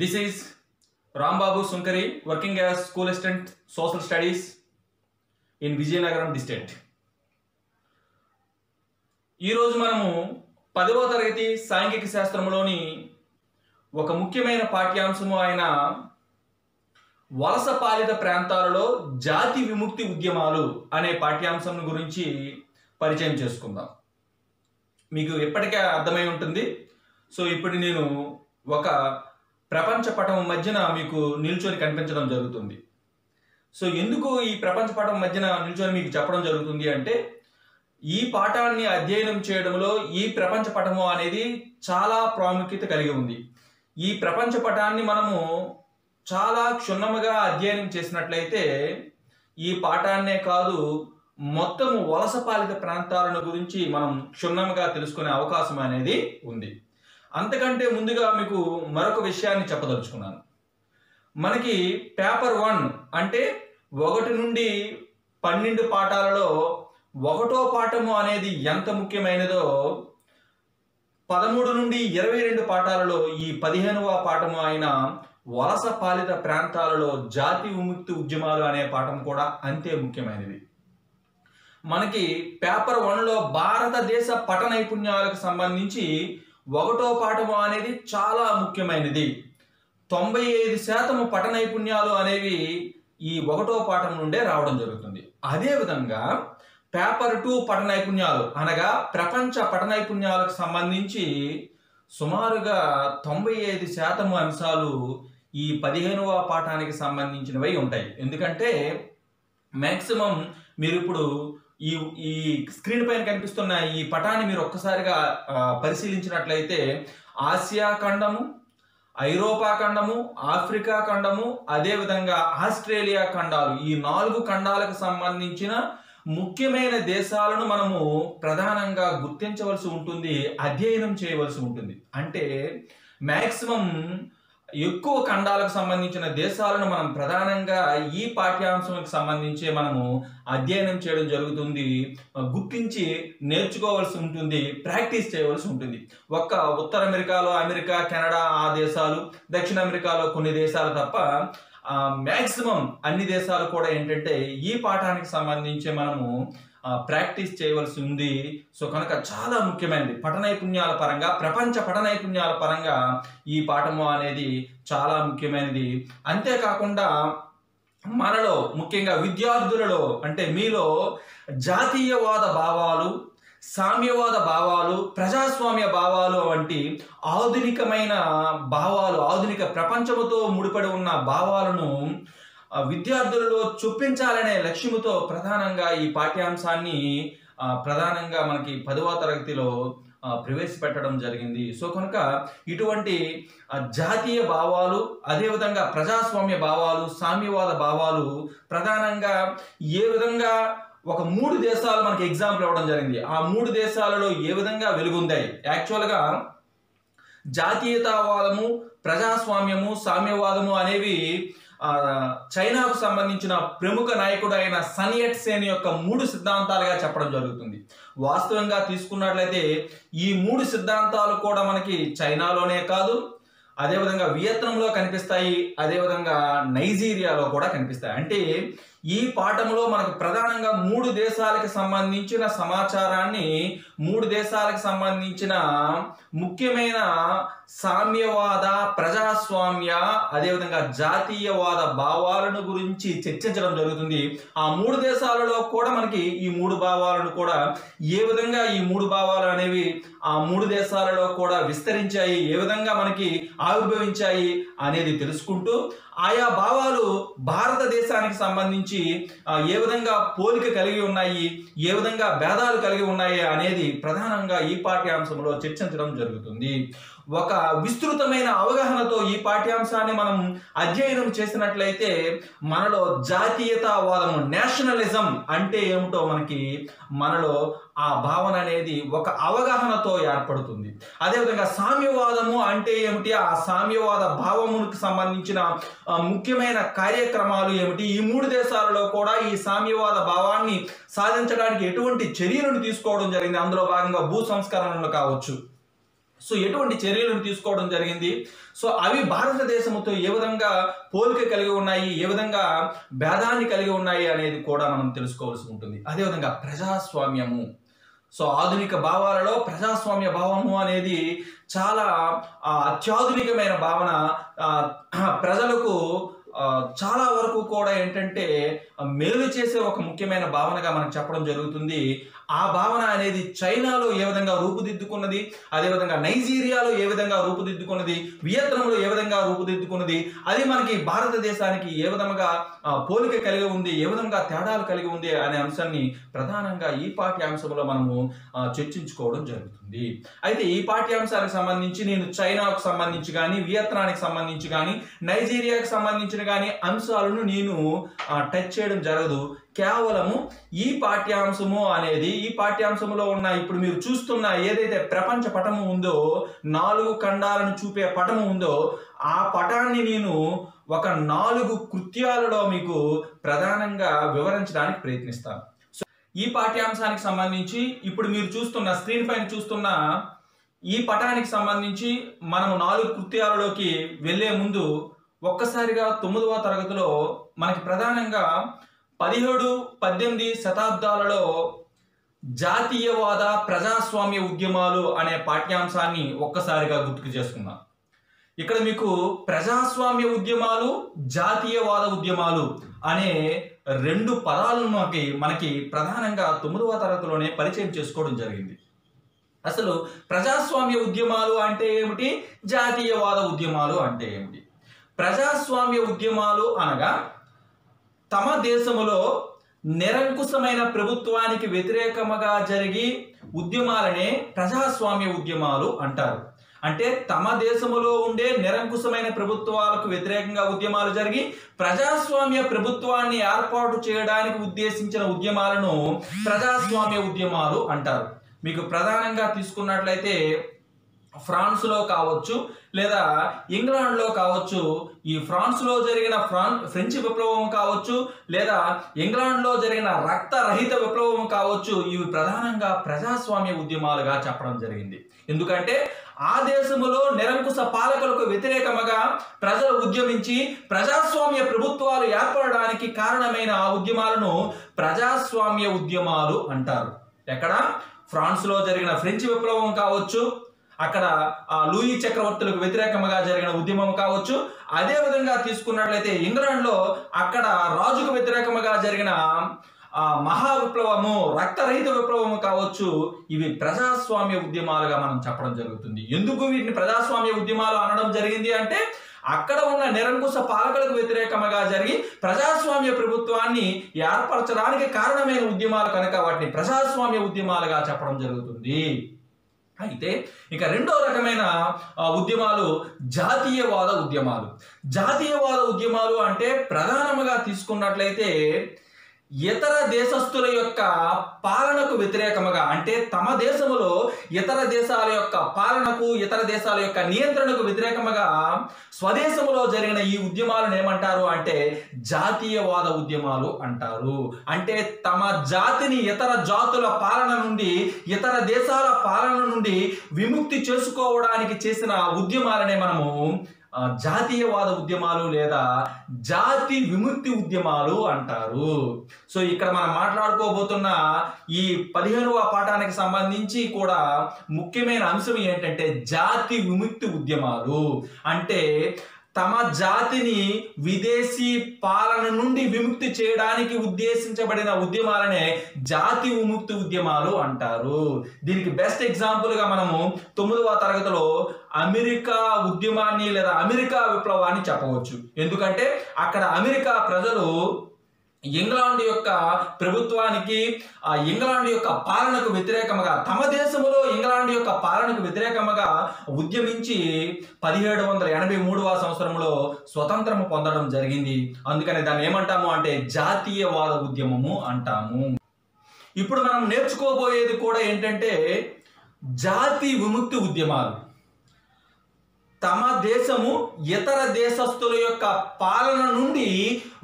This is Rambabu Sunkari, working as school assistant social studies in Vijayanagaram district. ఈ రోజు మనము 10వ తరగతి సాంఘిక శాస్త్రంలోని ఒక ముఖ్యమైన పాఠ్యాంశము అయిన వలస పాలిత ప్రాంతాలలో జాతి విముక్తి ఉద్యమాలు అనే పాఠ్యాంశం గురించి పరిచయం చేసుకుందాం. మీకు ఎప్పటికే అర్థమై ఉంటుంది. సో ఇప్పుడు నేను ఒక ప్రపంచ పటం మధ్యన మీకు నిల్చొని కనిపించడం జరుగుతుంది. సో ఎందుకు ఈ ప్రపంచ పటం మధ్యన నిల్చొని మీకు చెప్పడం జరుగుతుంది అంటే, ఈ పాఠాన్ని అధ్యయనం చేయడంలో ఈ ప్రపంచ పటము అనేది చాలా ప్రాముఖ్యత కలిగి ఉంది. ఈ ప్రపంచ పటాన్ని మనము చాలా క్షుణ్ణముగా అధ్యయనం చేసినట్లయితే ఈ పాఠాన్నే కాదు, మొత్తము వలస పాలిత ప్రాంతాలను గురించి మనం క్షుణ్ణముగా తెలుసుకునే అవకాశం అనేది ఉంది. అంతకంటే ముందుగా మీకు మరొక విషయాన్ని చెప్పదలుచుకున్నాను. మనకి పేపర్ 1 అంటే 1 నుండి 12 పాఠాలలో 1వ పాఠము అనేది ఎంత ముఖ్యమైనదో, 13 నుండి 22 పాఠాలలో ఈ 15వ పాఠము అయిన వలస పాలిత ప్రాంతాలలో జాతి విముక్తి ఉద్యమాలు అనే పాఠం కూడా అంతే ముఖ్యమైనది. మనకి పేపర్ 1లో భారతదేశ పఠన నైపుణ్యాలకు సంబంధించి 1వ పాఠము అనేది చాలా ముఖ్యమైనది. 95% పఠన నైపుణ్యాలు అనేవి ఈ 1వ పాఠం నుండే రావడం జరుగుతుంది. అదేవిధంగా పేపర్ 2 పఠన నైపుణ్యాలు అనగా ప్రపంచ పఠన నైపుణ్యాలకు సంబంధించి సుమారుగా 95% అంశాలు ఈ 15వ పాఠానికి సంబంధించినవి ఉంటాయి. ఎందుకంటే మ్యాక్సిమం మీరు ఇప్పుడు ఈ స్క్రీన్ పైన కనిపిస్తున్న ఈ పటాన్ని మీరు ఒక్కసారిగా పరిశీలించినట్లయితే ఆసియా ఖండము, ఐరోపా ఖండము, ఆఫ్రికా ఖండము, అదేవిధంగా ఆస్ట్రేలియా ఖండాలు, ఈ 4 ఖండాలకు సంబంధించిన ముఖ్యమైన దేశాలను మనము ప్రధానంగా గుర్తించవలసి ఉంటుంది, అధ్యయనం చేయవలసి ఉంటుంది. అంటే మ్యాక్సిమం ఎక్కువ ఖండాలకు సంబంధించిన దేశాలను మనం ప్రధానంగా ఈ పాఠ్యాంశానికి సంబంధించి మనము అధ్యయనం చేయడం జరుగుతుంది, గుర్తించి నేర్చుకోవాల్సి ఉంటుంది, ప్రాక్టీస్ చేయవలసి ఉంటుంది. ఒక్క ఉత్తర అమెరికాలో అమెరికా, కెనడా ఆ దేశాలు, దక్షిణ అమెరికాలో కొన్ని దేశాలు తప్ప మ్యాక్సిమం అన్ని దేశాలు కూడా ఏంటంటే ఈ పాఠానికి సంబంధించి మనము ప్రాక్టీస్ చేయవలసి ఉంది. సో కనుక చాలా ముఖ్యమైనది పఠన నైపుణ్యాల పరంగా, ప్రపంచ పఠన నైపుణ్యాల పరంగా ఈ పాఠము అనేది చాలా ముఖ్యమైనది. అంతేకాకుండా మనలో ముఖ్యంగా విద్యార్థులలో అంటే మీలో జాతీయవాద భావాలు, సామ్యవాద భావాలు, ప్రజాస్వామ్య భావాలు వంటి ఆధునికమైన భావాలు, ఆధునిక ప్రపంచముతో ముడిపడి ఉన్న భావాలను విద్యార్థులలో చొప్పించాలనే లక్ష్యముతో ప్రధానంగా ఈ పాఠ్యాంశాన్ని ప్రధానంగా మనకి 10వ తరగతిలో ప్రవేశపెట్టడం జరిగింది. సో కనుక ఇటువంటి జాతీయ భావాలు, అదేవిధంగా ప్రజాస్వామ్య భావాలు, సామ్యవాద భావాలు ప్రధానంగా ఏ విధంగా ఒక 3 దేశాలు మనకి ఎగ్జాంపుల్ ఇవ్వడం జరిగింది. ఆ 3 దేశాలలో ఏ విధంగా వెలుగొందాయి. యాక్చువల్గా జాతీయతావాదము, ప్రజాస్వామ్యము, సామ్యవాదము అనేవి చైనాకు సంబంధించిన ప్రముఖ నాయకుడు అయిన సన్ యట్ సేన్ యొక్క 3 సిద్ధాంతాలుగా చెప్పడం జరుగుతుంది. వాస్తవంగా తీసుకున్నట్లయితే ఈ 3 సిద్ధాంతాలు కూడా మనకి చైనాలోనే కాదు, అదేవిధంగా వియత్నంలో కనిపిస్తాయి, అదేవిధంగా నైజీరియాలో కూడా కనిపిస్తాయి. అంటే ఈ పాఠంలో మనకు ప్రధానంగా 3 దేశాలకు సంబంధించిన సమాచారాన్ని, 3 దేశాలకు సంబంధించిన ముఖ్యమైన సామ్యవాద, ప్రజాస్వామ్య, అదేవిధంగా జాతీయవాద భావాలను గురించి చర్చించడం జరుగుతుంది. ఆ 3 దేశాలలో కూడా మనకి ఈ 3 భావాలను కూడా ఏ విధంగా ఈ 3 భావాలు అనేవి ఆ 3 దేశాలలో కూడా విస్తరించాయి, ఏ విధంగా మనకి ఆవిర్భవించాయి అనేది తెలుసుకుంటూ, ఆయా భావాలు భారతదేశానికి సంబంధించి ఏ విధంగా పోలిక కలిగి ఉన్నాయి, ఏ విధంగా భేదాలు కలిగి ఉన్నాయి అనేది ప్రధానంగా ఈ పాఠ్యాంశంలో చర్చించడం జరుగుతుంది. ఒక విస్తృతమైన అవగాహనతో ఈ పాఠ్యాంశాన్ని మనం అధ్యయనం చేసినట్లయితే మనలో జాతీయతావాదము, నేషనలిజం అంటే ఏమిటో మనలో ఆ భావన అనేది ఒక అవగాహనతో ఏర్పడుతుంది. అదేవిధంగా సామ్యవాదము అంటే ఏమిటి, ఆ సామ్యవాద భావమునికి సంబంధించిన ముఖ్యమైన కార్యక్రమాలు ఏమిటి, ఈ 3 దేశాలలో కూడా ఈ సామ్యవాద భావాన్ని సాధించడానికి ఎటువంటి చర్యలను తీసుకోవడం జరిగింది, అందులో భాగంగా భూ సంస్కరణలు కావచ్చు. సో ఎటువంటి చర్యలను తీసుకోవడం జరిగింది, సో అవి భారతదేశంతో ఏ విధంగా పోలిక కలిగి ఉన్నాయి, ఏ విధంగా భేదాన్ని కలిగి ఉన్నాయి అనేది కూడా మనం తెలుసుకోవాల్సి ఉంటుంది. అదేవిధంగా ప్రజాస్వామ్యము, సో ఆధునిక భావాలలో ప్రజాస్వామ్య భావము అనేది చాలా అత్యాధునికమైన భావన. ప్రజలకు చాలా వరకు కూడా ఏంటంటే మేలు చేసే ఒక ముఖ్యమైన భావనగా మనకు చెప్పడం జరుగుతుంది. ఆ భావన అనేది చైనాలో ఏ విధంగా రూపుదిద్దుకున్నది, అదేవిధంగా నైజీరియాలో ఏ విధంగా రూపుదిద్దుకున్నది, వియత్నాంలో ఏ విధంగా రూపుదిద్దుకున్నది, అది మనకి భారతదేశానికి ఏ విధంగా పోలిక కలిగి ఉంది, ఏ విధంగా తేడాలు కలిగి ఉంది అనే అంశాన్ని ప్రధానంగా ఈ పాఠ్యాంశంలో మనము చర్చించుకోవడం జరుగుతుంది. అయితే ఈ పాఠ్యాంశానికి సంబంధించి నేను చైనాకు సంబంధించి కానీ, వియత్నానికి సంబంధించి కానీ, నైజీరియాకి సంబంధించిన కానీ అంశాలను నేను టచ్ చేయడం జరగదు. కేవలము ఈ పాఠ్యాంశము అనేది, ఈ పాఠ్యాంశంలో ఉన్న ఇప్పుడు మీరు చూస్తున్న ఏదైతే ప్రపంచ పటము ఉందో, 4 ఖండాలను చూపే పటము ఉందో, ఆ పటాన్ని నేను ఒక 4 కృత్యాలలో మీకు ప్రధానంగా వివరించడానికి ప్రయత్నిస్తాను. సో ఈ పాఠ్యాంశానికి సంబంధించి ఇప్పుడు మీరు చూస్తున్న స్క్రీన్ పైన చూస్తున్న ఈ పటానికి సంబంధించి మనము 4 కృత్యాలలోకి వెళ్లే ముందు ఒక్కసారిగా 9వ తరగతిలో మనకి ప్రధానంగా 17, 18 శతాబ్దాలలో జాతీయవాద ప్రజాస్వామ్య ఉద్యమాలు అనే పాఠ్యాంశాన్ని ఒక్కసారిగా గుర్తుకు చేసుకుందాం. ఇక్కడ మీకు ప్రజాస్వామ్య ఉద్యమాలు, జాతీయవాద ఉద్యమాలు అనే 2 పదాలను మనకి ప్రధానంగా 9వ తరగతిలోనే పరిచయం చేసుకోవడం జరిగింది. అసలు ప్రజాస్వామ్య ఉద్యమాలు అంటే ఏమిటి, జాతీయవాద ఉద్యమాలు అంటే ఏమిటి? ప్రజాస్వామ్య ఉద్యమాలు అనగా తమ దేశములో నిరంకుశమైన ప్రభుత్వానికి వ్యతిరేకముగా జరిగి ఉద్యమాలనే ప్రజాస్వామ్య ఉద్యమాలు అంటారు. అంటే తమ దేశములో ఉండే నిరంకుశమైన ప్రభుత్వాలకు వ్యతిరేకంగా ఉద్యమాలు జరిగి ప్రజాస్వామ్య ప్రభుత్వాన్ని ఏర్పాటు చేయడానికి ఉద్దేశించిన ఉద్యమాలను ప్రజాస్వామ్య ఉద్యమాలు అంటారు. మీకు ప్రధానంగా తీసుకున్నట్లయితే ఫ్రాన్స్లో కావచ్చు లేదా ఇంగ్లాండ్లో కావచ్చు, ఈ ఫ్రాన్స్లో జరిగిన ఫ్రెంచ్ విప్లవం కావచ్చు లేదా ఇంగ్లాండ్లో జరిగిన రక్తరహిత విప్లవం కావచ్చు, ఇవి ప్రధానంగా ప్రజాస్వామ్య ఉద్యమాలుగా చెప్పడం జరిగింది. ఎందుకంటే ఆ దేశములో నిరంకుశ పాలకులకు వ్యతిరేకముగా ప్రజలు ఉద్యమించి ప్రజాస్వామ్య ప్రభుత్వాలు ఏర్పడడానికి కారణమైన ఆ ఉద్యమాలను ప్రజాస్వామ్య ఉద్యమాలు అంటారు. ఎక్కడ? ఫ్రాన్స్లో జరిగిన ఫ్రెంచ్ విప్లవం కావచ్చు, అక్కడ లూయి చక్రవర్తులకు వ్యతిరేకంగా జరిగిన ఉద్యమం కావచ్చు, అదే విధంగా తీసుకున్నట్లయితే ఇంగ్లాండ్లో అక్కడ రాజుకు వ్యతిరేకంగా జరిగిన మహా విప్లవము, రక్తరహిత విప్లవము కావచ్చు, ఇవి ప్రజాస్వామ్య ఉద్యమాలుగా మనం చెప్పడం జరుగుతుంది. ఎందుకు వీటిని ప్రజాస్వామ్య ఉద్యమాలు అనడం జరిగింది అంటే అక్కడ ఉన్న నిరంకుశ పాలకులకు వ్యతిరేకంగా జరిగి ప్రజాస్వామ్య ప్రభుత్వాన్ని ఏర్పరచడానికి కారణమైన ఉద్యమాలు కనుక వాటిని ప్రజాస్వామ్య ఉద్యమాలుగా చెప్పడం జరుగుతుంది. అయితే ఇక 2వ రకమైన ఉద్యమాలు జాతీయవాద ఉద్యమాలు. జాతీయవాద ఉద్యమాలు అంటే ప్రధానముగా తీసుకున్నట్లయితే ఇతర దేశస్తుల యొక్క పాలనకు వ్యతిరేకముగా, అంటే తమ దేశములో ఇతర దేశాల యొక్క పాలనకు, ఇతర దేశాల యొక్క నియంత్రణకు వ్యతిరేకముగా స్వదేశములో జరిగిన ఈ ఉద్యమాలను ఏమంటారు అంటే జాతీయవాద ఉద్యమాలు అంటారు. అంటే తమ జాతిని ఇతర జాతుల పాలన నుండి, ఇతర దేశాల పాలన నుండి విముక్తి చేసుకోవడానికి చేసిన ఉద్యమాలనే మనము జాతీయవాద ఉద్యమాలు లేదా జాతి విముక్తి ఉద్యమాలు అంటారు. సో ఇక్కడ మనం మాట్లాడుకోబోతున్న ఈ 15వ పాఠానికి సంబంధించి కూడా ముఖ్యమైన అంశం ఏంటంటే జాతి విముక్తి ఉద్యమాలు. అంటే తమ జాతిని విదేశీ పాలన నుండి విముక్తి చేయడానికి ఉద్దేశించబడిన ఉద్యమాలనే జాతి విముక్తి ఉద్యమాలు అంటారు. దీనికి బెస్ట్ ఎగ్జాంపుల్గా మనము 9వ తరగతిలో అమెరికా ఉద్యమాన్ని లేదా అమెరికా విప్లవాన్ని చెప్పవచ్చు. ఎందుకంటే అక్కడ అమెరికా ప్రజలు ఇంగ్లాండ్ యొక్క ప్రభుత్వానికి, ఇంగ్లాండ్ యొక్క పాలనకు వ్యతిరేకముగా, తమ దేశంలో ఇంగ్లాండ్ యొక్క పాలనకు వ్యతిరేకముగా ఉద్యమించి 1783వ సంవత్సరంలో స్వతంత్రము పొందడం జరిగింది. అందుకని దాన్ని ఏమంటాము అంటే జాతీయవాద ఉద్యమము అంటాము. ఇప్పుడు మనం నేర్చుకోబోయేది కూడా ఏంటంటే జాతి విముక్తి ఉద్యమాలు. తమ దేశము ఇతర దేశస్తుల యొక్క పాలన నుండి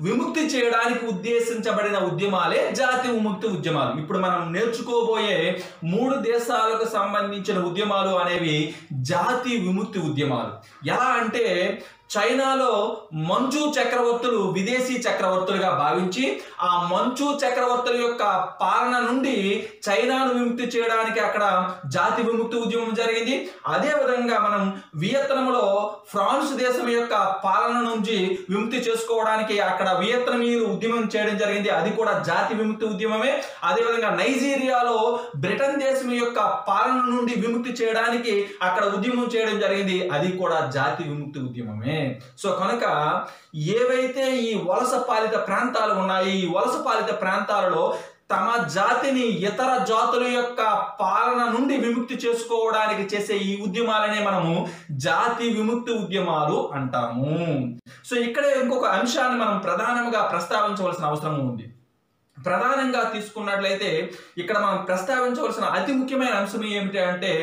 విముక్తి చేయడానికి ఉద్దేశించబడిన ఉద్యమాలే జాతి విముక్తి ఉద్యమాలు. ఇప్పుడు మనం నేర్చుకోబోయే 3 దేశాలకు సంబంధించిన ఉద్యమాలు అనేవి జాతి విముక్తి ఉద్యమాలు. ఎలా అంటే చైనాలో మంచు చక్రవర్తులు విదేశీ చక్రవర్తులుగా భావించి ఆ మంచు చక్రవర్తుల యొక్క పాలన నుండి చైనాను విముక్తి చేయడానికి అక్కడ జాతి విముక్తి ఉద్యమం జరిగింది. అదే విధంగా మనం వియత్నంలో ఫ్రాన్స్ దేశం యొక్క పాలన నుంచి విముక్తి చేసుకోవడానికి అక్కడ వియత్నమీయులు ఉద్యమం చేయడం జరిగింది. అది కూడా జాతి విముక్తి ఉద్యమమే. అదేవిధంగా నైజీరియాలో బ్రిటన్ దేశం యొక్క పాలన నుండి విముక్తి చేయడానికి అక్కడ ఉద్యమం చేయడం జరిగింది. అది కూడా జాతి విముక్తి ఉద్యమమే. సో కనుక ఏవైతే ఈ వలస పాలిత ప్రాంతాలు ఉన్నాయో ఈ వలస పాలిత ప్రాంతాలలో తమ జాతిని ఇతర జాతుల యొక్క పాలన నుండి విముక్తి చేసుకోవడానికి చేసే ఈ ఉద్యమాలనే మనము జాతి విముక్తి ఉద్యమాలు అంటాము. సో ఇక్కడే ఇంకొక అంశాన్ని మనం ప్రధానంగా ప్రస్తావించవలసిన అవసరం ఉంది. ప్రధానంగా తీసుకున్నట్లయితే ఇక్కడ మనం ప్రస్తావించవలసిన అతి ముఖ్యమైన అంశం ఏమిటి అంటే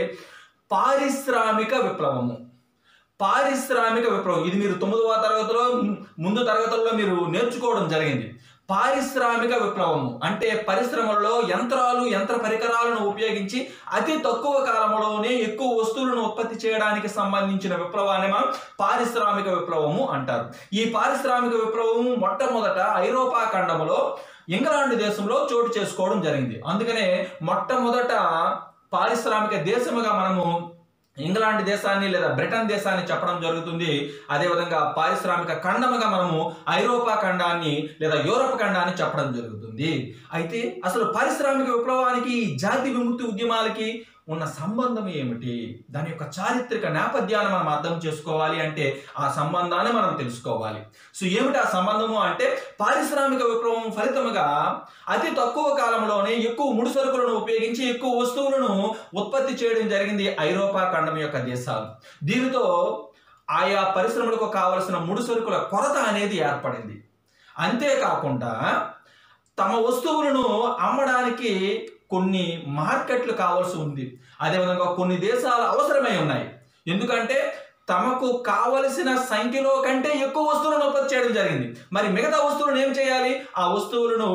పారిశ్రామిక విప్లవము. పారిశ్రామిక విప్లవం ఇది మీరు 9వ తరగతిలో ముందు తరగతుల్లో మీరు నేర్చుకోవడం జరిగింది. పారిశ్రామిక విప్లవము అంటే పరిశ్రమల్లో యంత్రాలు యంత్ర పరికరాలను ఉపయోగించి అతి తక్కువ కాలంలోనే ఎక్కువ వస్తువులను ఉత్పత్తి చేయడానికి సంబంధించిన విప్లవాన్ని మనం పారిశ్రామిక విప్లవము అంటారు. ఈ పారిశ్రామిక విప్లవము మొట్టమొదట ఐరోపా ఖండంలో ఇంగ్లాండ్ దేశంలో చోటు చేసుకోవడం జరిగింది. అందుకనే మొట్టమొదట పారిశ్రామిక దేశముగా మనము ఇంగ్లాండ్ దేశాన్ని లేదా బ్రిటన్ దేశాన్ని చెప్పడం జరుగుతుంది. అదేవిధంగా పారిశ్రామిక ఖండముగా మనము ఐరోపా ఖండాన్ని లేదా యూరప్ ఖండాన్ని చెప్పడం జరుగుతుంది. అయితే అసలు పారిశ్రామిక విప్లవానికి జాతి విముక్తి ఉద్యమాలకి ఉన్న సంబంధం ఏమిటి, దాని యొక్క చారిత్రక నేపథ్యాన్ని మనం అర్థం చేసుకోవాలి అంటే ఆ సంబంధాన్ని మనం తెలుసుకోవాలి. సో ఏమిటి ఆ సంబంధము అంటే పారిశ్రామిక విప్లవం ఫలితముగా అతి తక్కువ కాలంలోనే ఎక్కువ ముడి సరుకులను ఉపయోగించి ఎక్కువ వస్తువులను ఉత్పత్తి చేయడం జరిగింది ఐరోపా ఖండం యొక్క దేశాలు. దీనితో ఆయా పరిశ్రమలకు కావలసిన ముడి సరుకుల కొరత అనేది ఏర్పడింది. అంతేకాకుండా తమ వస్తువులను అమ్మడానికి కొన్ని మార్కెట్లు కావాల్సి ఉంది. అదేవిధంగా కొన్ని దేశాలు అవసరమై ఉన్నాయి. ఎందుకంటే తమకు కావలసిన సంఖ్యలో కంటే ఎక్కువ వస్తువులను ఉత్పత్తి చేయడం జరిగింది. మరి మిగతా వస్తువులను ఏం చేయాలి? ఆ వస్తువులను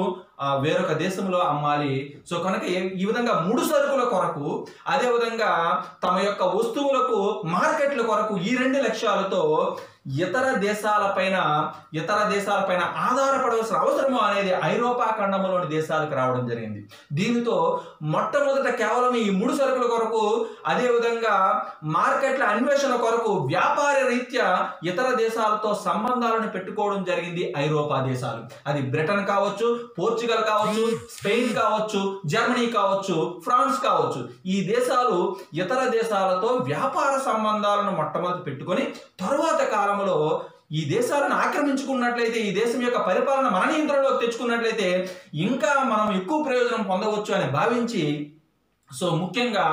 వేరొక దేశంలో అమ్మాలి. సో కనుక ఈ విధంగా ముడి సరుకుల కొరకు అదేవిధంగా తమ యొక్క వస్తువులకు మార్కెట్ల కొరకు ఈ 2 లక్ష్యాలతో ఇతర దేశాలపైన ఆధారపడవలసిన అవసరము అనేది ఐరోపా ఖండంలోని దేశాలకు రావడం జరిగింది. దీనితో మొట్టమొదట కేవలం ఈ ముడి సరుకుల కొరకు అదేవిధంగా మార్కెట్ల అన్వేషణ కొరకు వ్యాపార రీత్యా ఇతర దేశాలతో సంబంధాలను పెట్టుకోవడం జరిగింది ఐరోపా దేశాలు. అది బ్రిటన్ కావచ్చు, పోర్చుగల్ కావచ్చు, స్పెయిన్ కావచ్చు, జర్మనీ కావచ్చు, ఫ్రాన్స్ కావచ్చు. ఈ దేశాలు ఇతర దేశాలతో వ్యాపార సంబంధాలను మొట్టమొదటి పెట్టుకొని తరువాత కాలంలో ఈ దేశాలను ఆక్రమించుకున్నట్లయితే ఈ దేశం యొక్క పరిపాలన మన నియంత్రణలోకి తెచ్చుకున్నట్లయితే ఇంకా మనం ఎక్కువ ప్రయోజనం పొందవచ్చు అని భావించి సో ముఖ్యంగా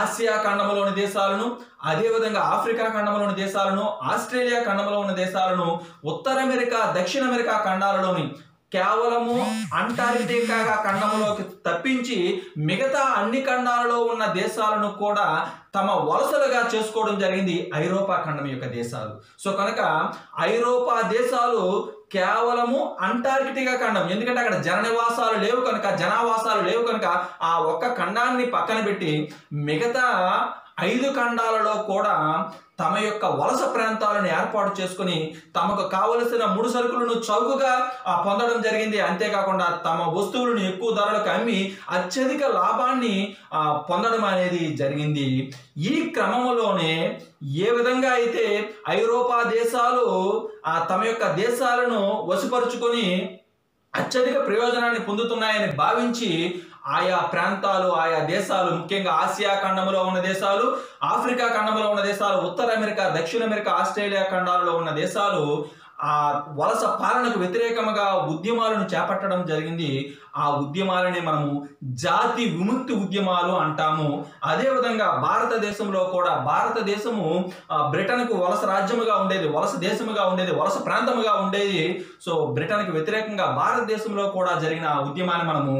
ఆసియా ఖండంలోని దేశాలను అదేవిధంగా ఆఫ్రికా ఖండంలోని దేశాలను ఆస్ట్రేలియా ఖండంలో ఉన్న దేశాలను ఉత్తర అమెరికా దక్షిణ అమెరికా ఖండాలలోని కేవలము అంటార్కిటికా ఖండంలోకి తప్పించి మిగతా అన్ని ఖండాలలో ఉన్న దేశాలను కూడా తమ వలసలుగా చేసుకోవడం జరిగింది ఐరోపా ఖండం యొక్క దేశాలు. సో కనుక ఐరోపా దేశాలు కేవలము అంటార్కిటికా ఖండం, ఎందుకంటే అక్కడ జనావాసాలు లేవు కనుక ఆ ఒక్క ఖండాన్ని పక్కన పెట్టి మిగతా 5 ఖండాలలో కూడా తమ యొక్క వలస ప్రాంతాలను ఏర్పాటు చేసుకుని తమకు కావలసిన ముడి సరుకులను చౌకగా పొందడం జరిగింది. అంతేకాకుండా తమ వస్తువులను ఎక్కువ ధరలకు అమ్మి అత్యధిక లాభాన్ని పొందడం అనేది జరిగింది. ఈ క్రమంలోనే ఏ విధంగా అయితే ఐరోపా దేశాలు తమ యొక్క దేశాలను వశపరుచుకొని అత్యధిక ప్రయోజనాన్ని పొందుతున్నాయని భావించి ఆయా ప్రాంతాలు ఆయా దేశాలు ముఖ్యంగా ఆసియా ఖండంలో ఉన్న దేశాలు, ఆఫ్రికా ఖండంలో ఉన్న దేశాలు, ఉత్తర అమెరికా దక్షిణ అమెరికా ఆస్ట్రేలియా ఖండాలలో ఉన్న దేశాలు ఆ వలస పాలనకు వ్యతిరేకంగా ఉద్యమాలను చేపట్టడం జరిగింది. ఆ ఉద్యమాలని మనము జాతి విముక్తి ఉద్యమాలు అంటాము. అదేవిధంగా భారతదేశంలో కూడా భారతదేశము బ్రిటన్కు వలస రాజ్యముగా ఉండేది, వలస దేశముగా ఉండేది, వలస ప్రాంతముగా ఉండేది. సో బ్రిటన్కి వ్యతిరేకంగా భారతదేశంలో కూడా జరిగిన ఉద్యమాన్ని మనము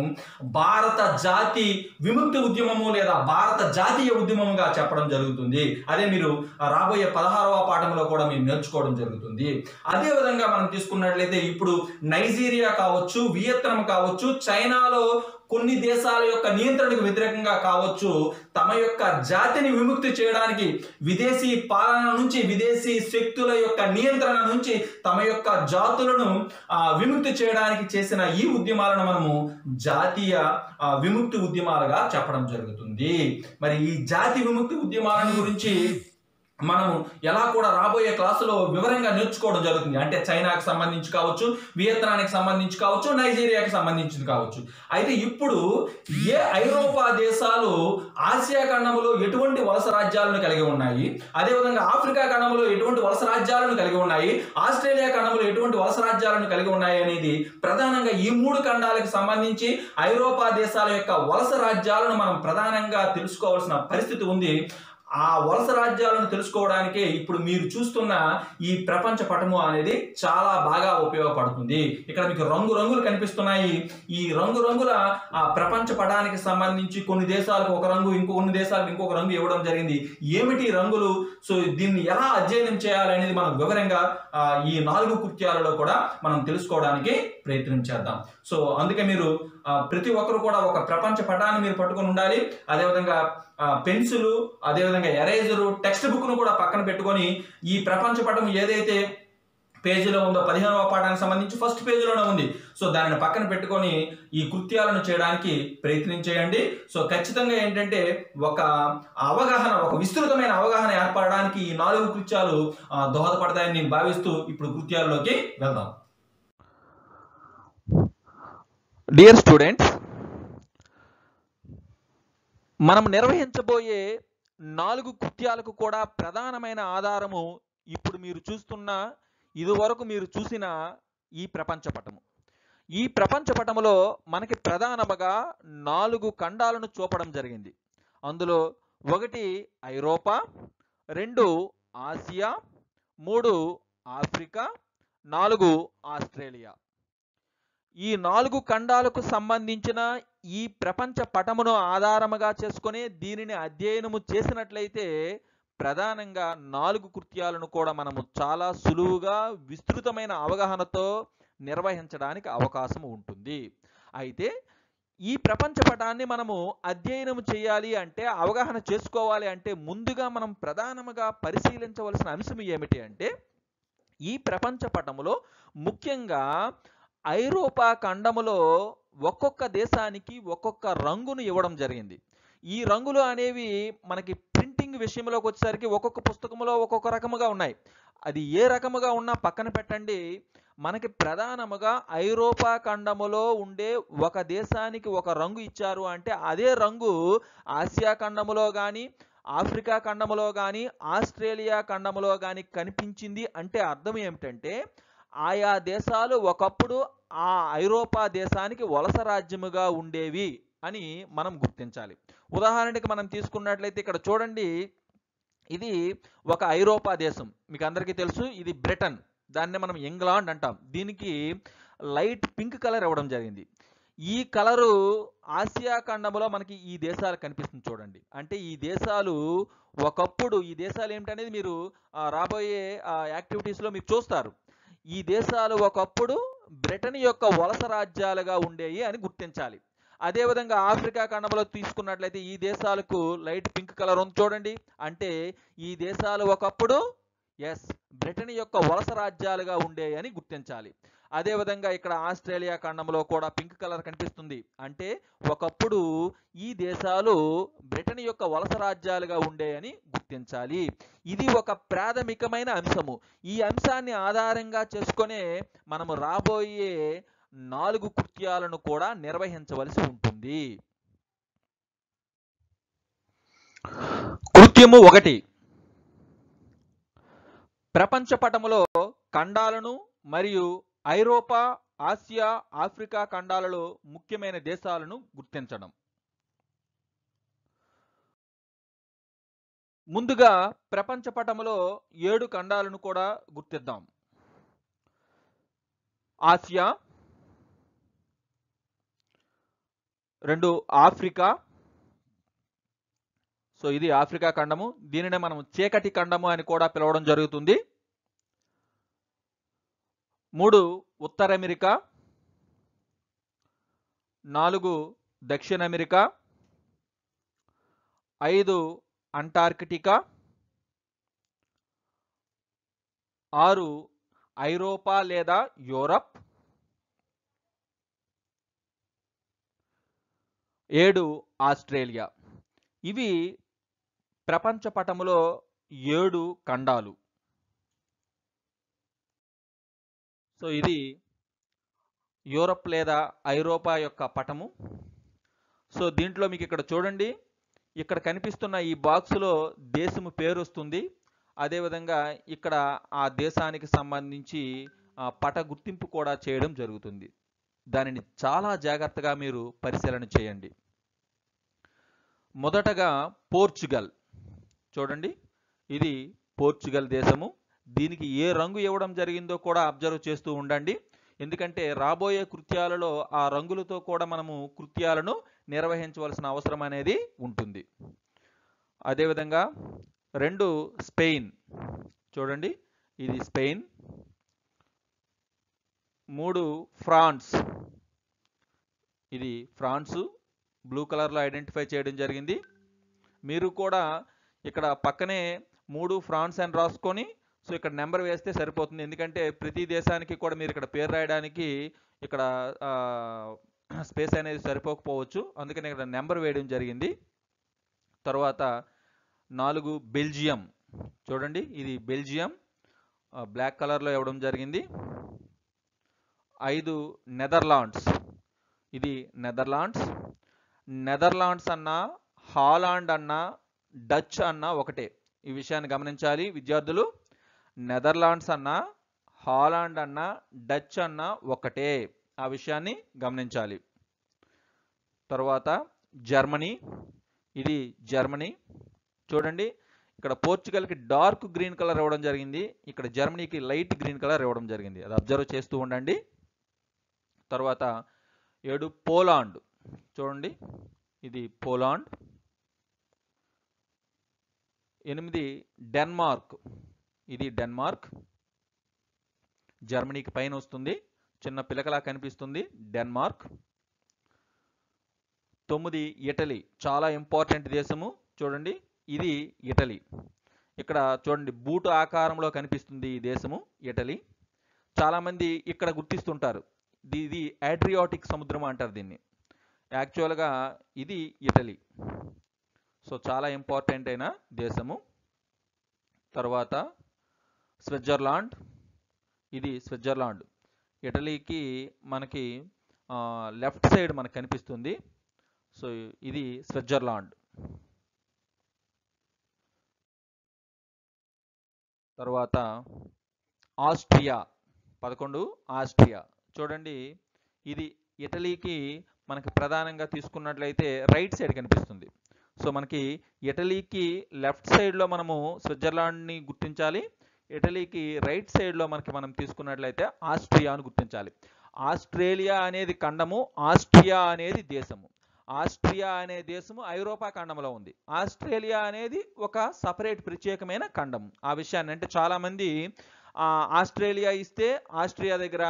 భారత జాతి విముక్తి ఉద్యమము లేదా భారత జాతీయ ఉద్యమముగా చెప్పడం జరుగుతుంది. అదే మీరు రాబోయే 16వ పాఠంలో కూడా మీరు నేర్చుకోవడం జరుగుతుంది. అదే విధంగా మనం తీసుకున్నట్లయితే ఇప్పుడు నైజీరియా కావచ్చు, వియత్నాం కావచ్చు, చైనాలో కొన్ని దేశాల యొక్క నియంత్రణకు వ్యతిరేకంగా కావచ్చు, తమ యొక్క జాతిని విముక్తి చేయడానికి విదేశీ పాలన నుంచి, విదేశీ శక్తుల యొక్క నియంత్రణ నుంచి తమ యొక్క జాతులను విముక్తి చేయడానికి చేసిన ఈ ఉద్యమాలను మనము జాతీయ విముక్తి ఉద్యమాలుగా చెప్పడం జరుగుతుంది. మరి ఈ జాతి విముక్తి ఉద్యమాలను గురించి మనము ఎలా కూడా రాబోయే క్లాసులో వివరంగా నేర్చుకోవడం జరుగుతుంది. అంటే చైనాకి సంబంధించి కావచ్చు, వియత్నానికి సంబంధించి కావచ్చు, నైజీరియాకి సంబంధించింది కావచ్చు. అయితే ఇప్పుడు ఏ ఐరోపా దేశాలు ఆసియా ఖండంలో ఎటువంటి వలస రాజ్యాలను కలిగి ఉన్నాయి, అదేవిధంగా ఆఫ్రికా ఖండంలో ఎటువంటి వలస రాజ్యాలను కలిగి ఉన్నాయి, ఆస్ట్రేలియా ఖండంలో ఎటువంటి వలస రాజ్యాలను కలిగి ఉన్నాయి అనేది ప్రధానంగా ఈ 3 ఖండాలకు సంబంధించి ఐరోపా దేశాల యొక్క వలస రాజ్యాలను మనం ప్రధానంగా తెలుసుకోవాల్సిన పరిస్థితి ఉంది. ఆ వలస రాజ్యాలను తెలుసుకోవడానికే ఇప్పుడు మీరు చూస్తున్న ఈ ప్రపంచ పటము అనేది చాలా బాగా ఉపయోగపడుతుంది. ఇక్కడ మీకు రంగులు కనిపిస్తున్నాయి. ఈ రంగుల ప్రపంచ పటానికి సంబంధించి కొన్ని దేశాలకు ఒక రంగు, ఇంకొన్ని దేశాలకు ఇంకొక రంగు ఇవ్వడం జరిగింది. ఏమిటి రంగులు, సో దీన్ని ఎలా అధ్యయనం చేయాలనేది మనం వివరంగా ఈ 4 కృత్యాలలో కూడా మనం తెలుసుకోవడానికి ప్రయత్నం చేద్దాం. సో అందుకే మీరు ప్రతి ఒక్కరు కూడా ఒక ప్రపంచ పటాన్ని మీరు పట్టుకొని ఉండాలి. అదేవిధంగా పెన్సిల్, అదేవిధంగా ఎరేజరు, టెక్స్ట్ బుక్ ను కూడా పక్కన పెట్టుకొని ఈ ప్రపంచ పటం ఏదైతే పేజీలో ఉందో 15వ పాఠానికి సంబంధించి ఫస్ట్ పేజీలోనే ఉంది. సో దానిని పక్కన పెట్టుకొని ఈ కృత్యాలను చేయడానికి ప్రయత్నం చేయండి. సో ఖచ్చితంగా ఏంటంటే ఒక విస్తృతమైన అవగాహన ఏర్పడడానికి ఈ 4 కృత్యాలు దోహదపడతాయని నేను భావిస్తూ ఇప్పుడు కృత్యాల్లోకి వెళ్దాం. డియర్ స్టూడెంట్స్, మనం నిర్వహించబోయే 4 కృత్యాలకు కూడా ప్రధానమైన ఆధారము ఇప్పుడు మీరు చూస్తున్న, ఇదివరకు మీరు చూసిన ఈ ప్రపంచ పటము. ఈ ప్రపంచ పటములో మనకి ప్రధానముగా 4 ఖండాలను చూపడం జరిగింది. అందులో 1 ఐరోపా, 2 ఆసియా, 3 ఆఫ్రికా, 4 ఆస్ట్రేలియా. ఈ 4 ఖండాలకు సంబంధించిన ఈ ప్రపంచ పటమును ఆధారముగా చేసుకొని దీనిని అధ్యయనము చేసినట్లయితే ప్రధానంగా 4 కృత్యాలను కూడా మనము చాలా సులువుగా విస్తృతమైన అవగాహనతో నిర్వహించడానికి అవకాశం ఉంటుంది. అయితే ఈ ప్రపంచ పటాన్ని మనము అధ్యయనం చేయాలి అంటే, అవగాహన చేసుకోవాలి అంటే ముందుగా మనం ప్రధానముగా పరిశీలించవలసిన అంశం ఏమిటి అంటే, ఈ ప్రపంచ పటములో ముఖ్యంగా ఐరోపా ఖండములో ఒక్కొక్క దేశానికి ఒక్కొక్క రంగును ఇవ్వడం జరిగింది. ఈ రంగులు అనేవి మనకి ప్రింటింగ్ విషయంలోకి వచ్చేసరికి ఒక్కొక్క పుస్తకంలో ఒక్కొక్క రకముగా ఉన్నాయి. అది ఏ రకముగా ఉన్నా పక్కన పెట్టండి. మనకి ప్రధానముగా ఐరోపా ఖండములో ఉండే ఒక దేశానికి ఒక రంగు ఇచ్చారు అంటే అదే రంగు ఆసియా ఖండములో కానీ, ఆఫ్రికా ఖండములో కానీ, ఆస్ట్రేలియా ఖండములో కానీ కనిపించింది అంటే అర్థం ఏమిటంటే, ఆయా దేశాలు ఒకప్పుడు ఆ ఐరోపా దేశానికి వలస రాజ్యముగా ఉండేవి అని మనం గుర్తించాలి. ఉదాహరణకి మనం తీసుకున్నట్లయితే ఇక్కడ చూడండి, ఇది ఒక ఐరోపా దేశం. మీకు అందరికీ తెలుసు, ఇది బ్రిటన్, దాన్నే మనం ఇంగ్లాండ్ అంటాం. దీనికి లైట్ పింక్ కలర్ ఇవ్వడం జరిగింది. ఈ కలరు ఆసియా ఖండంలో మనకి ఈ దేశాలు కనిపిస్తుంది చూడండి. అంటే ఈ దేశాలు ఒకప్పుడు, ఈ దేశాలు ఏమిటనేది మీరు రాబోయే యాక్టివిటీస్లో మీరు చూస్తారు. ఈ దేశాలు ఒకప్పుడు బ్రిటన్ యొక్క వలస రాజ్యాలుగా ఉండేవి అని గుర్తించాలి. అదేవిధంగా ఆఫ్రికా ఖండంలో తీసుకున్నట్లయితే ఈ దేశాలకు లైట్ పింక్ కలర్ ఉంది చూడండి. అంటే ఈ దేశాలు ఒకప్పుడు బ్రిటన్ యొక్క వలస రాజ్యాలుగా ఉండేవి అని గుర్తించాలి. అదేవిధంగా ఇక్కడ ఆస్ట్రేలియా ఖండంలో కూడా పింక్ కలర్ కనిపిస్తుంది. అంటే ఒకప్పుడు ఈ దేశాలు బ్రిటన్ యొక్క వలస రాజ్యాలుగా ఉండేవని గుర్తించాలి. ఇది ఒక ప్రాథమికమైన అంశము. ఈ అంశాన్ని ఆధారంగా చేసుకునే మనము రాబోయే 4 కృత్యాలను కూడా నిర్వహించవలసి ఉంటుంది. కృత్యము 1, ప్రపంచ పటములో ఖండాలను మరియు ఐరోపా, ఆసియా, ఆఫ్రికా ఖండాలలో ముఖ్యమైన దేశాలను గుర్తించడం. ముందుగా ప్రపంచ పటంలో 7 ఖండాలను కూడా గుర్తిద్దాం. Asia, 2 Africa. సో ఇది ఆఫ్రికా ఖండము. దీనినే మనం చీకటి ఖండము అని కూడా పిలవడం జరుగుతుంది. 3 ఉత్తర అమెరికా, 4 దక్షిణ అమెరికా, 5 అంటార్కిటికా, 6 ఐరోపా లేదా యూరప్, 7 ఆస్ట్రేలియా. ఇవి ప్రపంచ పటములో 7 ఖండాలు. సో ఇది యూరప్ లేదా ఐరోపా యొక్క పటము. సో దీంట్లో మీకు ఇక్కడ చూడండి, ఇక్కడ కనిపిస్తున్న ఈ బాక్సులో దేశము పేరు వస్తుంది. అదేవిధంగా ఇక్కడ ఆ దేశానికి సంబంధించి పట గుర్తింపు కూడా చేయడం జరుగుతుంది. దానిని చాలా జాగ్రత్తగా మీరు పరిశీలన చేయండి. మొదటగా పోర్చుగల్ చూడండి, ఇది పోర్చుగల్ దేశము. దీనికి ఏ రంగు ఇవ్వడం జరిగిందో కూడా అబ్జర్వ్ చేస్తూ ఉండండి. ఎందుకంటే రాబోయే కృత్యాలలో ఆ రంగులతో కూడా మనము కృత్యాలను నిర్వహించవలసిన అవసరం అనేది ఉంటుంది. అదేవిధంగా 2 స్పెయిన్ చూడండి, ఇది స్పెయిన్. 3 ఫ్రాన్స్, ఇది ఫ్రాన్సు. బ్లూ కలర్లో ఐడెంటిఫై చేయడం జరిగింది. మీరు కూడా ఇక్కడ పక్కనే 3 ఫ్రాన్స్ అని రాసుకొని సో ఇక్కడ నెంబర్ వేస్తే సరిపోతుంది. ఎందుకంటే ప్రతి దేశానికి కూడా మీరు ఇక్కడ పేరు రాయడానికి ఇక్కడ స్పేస్ అనేది సరిపోకపోవచ్చు, అందుకని ఇక్కడ నెంబర్ వేయడం జరిగింది. తర్వాత 4 బెల్జియం చూడండి, ఇది బెల్జియం, బ్లాక్ కలర్లో ఇవ్వడం జరిగింది. 5 నెదర్లాండ్స్, ఇది నెదర్లాండ్స్. నెదర్లాండ్స్ అన్నా, హాలాండ్ అన్నా, డచ్ అన్నా ఒకటే. ఈ విషయాన్ని గమనించాలి విద్యార్థులు. నెదర్లాండ్స్ అన్నా, హాలాండ్ అన్నా, డచ్ అన్నా ఒకటే. ఆ విషయాన్ని గమనించాలి. తర్వాత జర్మనీ, ఇది జర్మనీ. చూడండి, ఇక్కడ పోర్చుగల్కి డార్క్ గ్రీన్ కలర్ ఇవ్వడం జరిగింది, ఇక్కడ జర్మనీకి లైట్ గ్రీన్ కలర్ ఇవ్వడం జరిగింది. అది అబ్జర్వ్ చేస్తూ ఉండండి. తర్వాత 7 పోలాండ్ చూడండి, ఇది పోలాండ్. 8 డెన్మార్క్, ఇది డెన్మార్క్. జర్మనీకి పైన వస్తుంది, చిన్న పిలకలా కనిపిస్తుంది, డెన్మార్క్. 9 ఇటలీ, చాలా ఇంపార్టెంట్ దేశము చూడండి, ఇది ఇటలీ. ఇక్కడ చూడండి బూటు ఆకారంలో కనిపిస్తుంది ఈ దేశము ఇటలీ. చాలామంది ఇక్కడ గుర్తిస్తుంటారు, ఇది అడ్రియాటిక్ సముద్రం అంటారు దీన్ని. యాక్చువల్గా ఇది ఇటలీ. సో చాలా ఇంపార్టెంట్ అయిన దేశము. తర్వాత స్విట్జర్లాండ్, ఇది స్విట్జర్లాండ్. ఇటలీకి మనకి లెఫ్ట్ సైడ్ మనకు కనిపిస్తుంది. సో ఇది స్విట్జర్లాండ్. తర్వాత ఆస్ట్రియా 11 ఆస్ట్రియా. చూడండి, ఇది ఇటలీకి మనకి ప్రధానంగా తీసుకున్నట్లయితే రైట్ సైడ్ కనిపిస్తుంది. సో మనకి ఇటలీకి లెఫ్ట్ సైడ్లో మనము స్విట్జర్లాండ్ని గుర్తించాలి, ఇటలీకి రైట్ సైడ్లో మనం తీసుకున్నట్లయితే ఆస్ట్రియాను గుర్తించాలి. ఆస్ట్రేలియా అనేది ఖండము, ఆస్ట్రియా అనేది దేశము. ఆస్ట్రియా అనే దేశము ఐరోపా ఖండంలో ఉంది, ఆస్ట్రేలియా అనేది ఒక సపరేట్ ప్రత్యేకమైన ఖండం. ఆ విషయాన్ని అంటే చాలామంది ఆస్ట్రేలియా ఇస్తే ఆస్ట్రియా దగ్గర,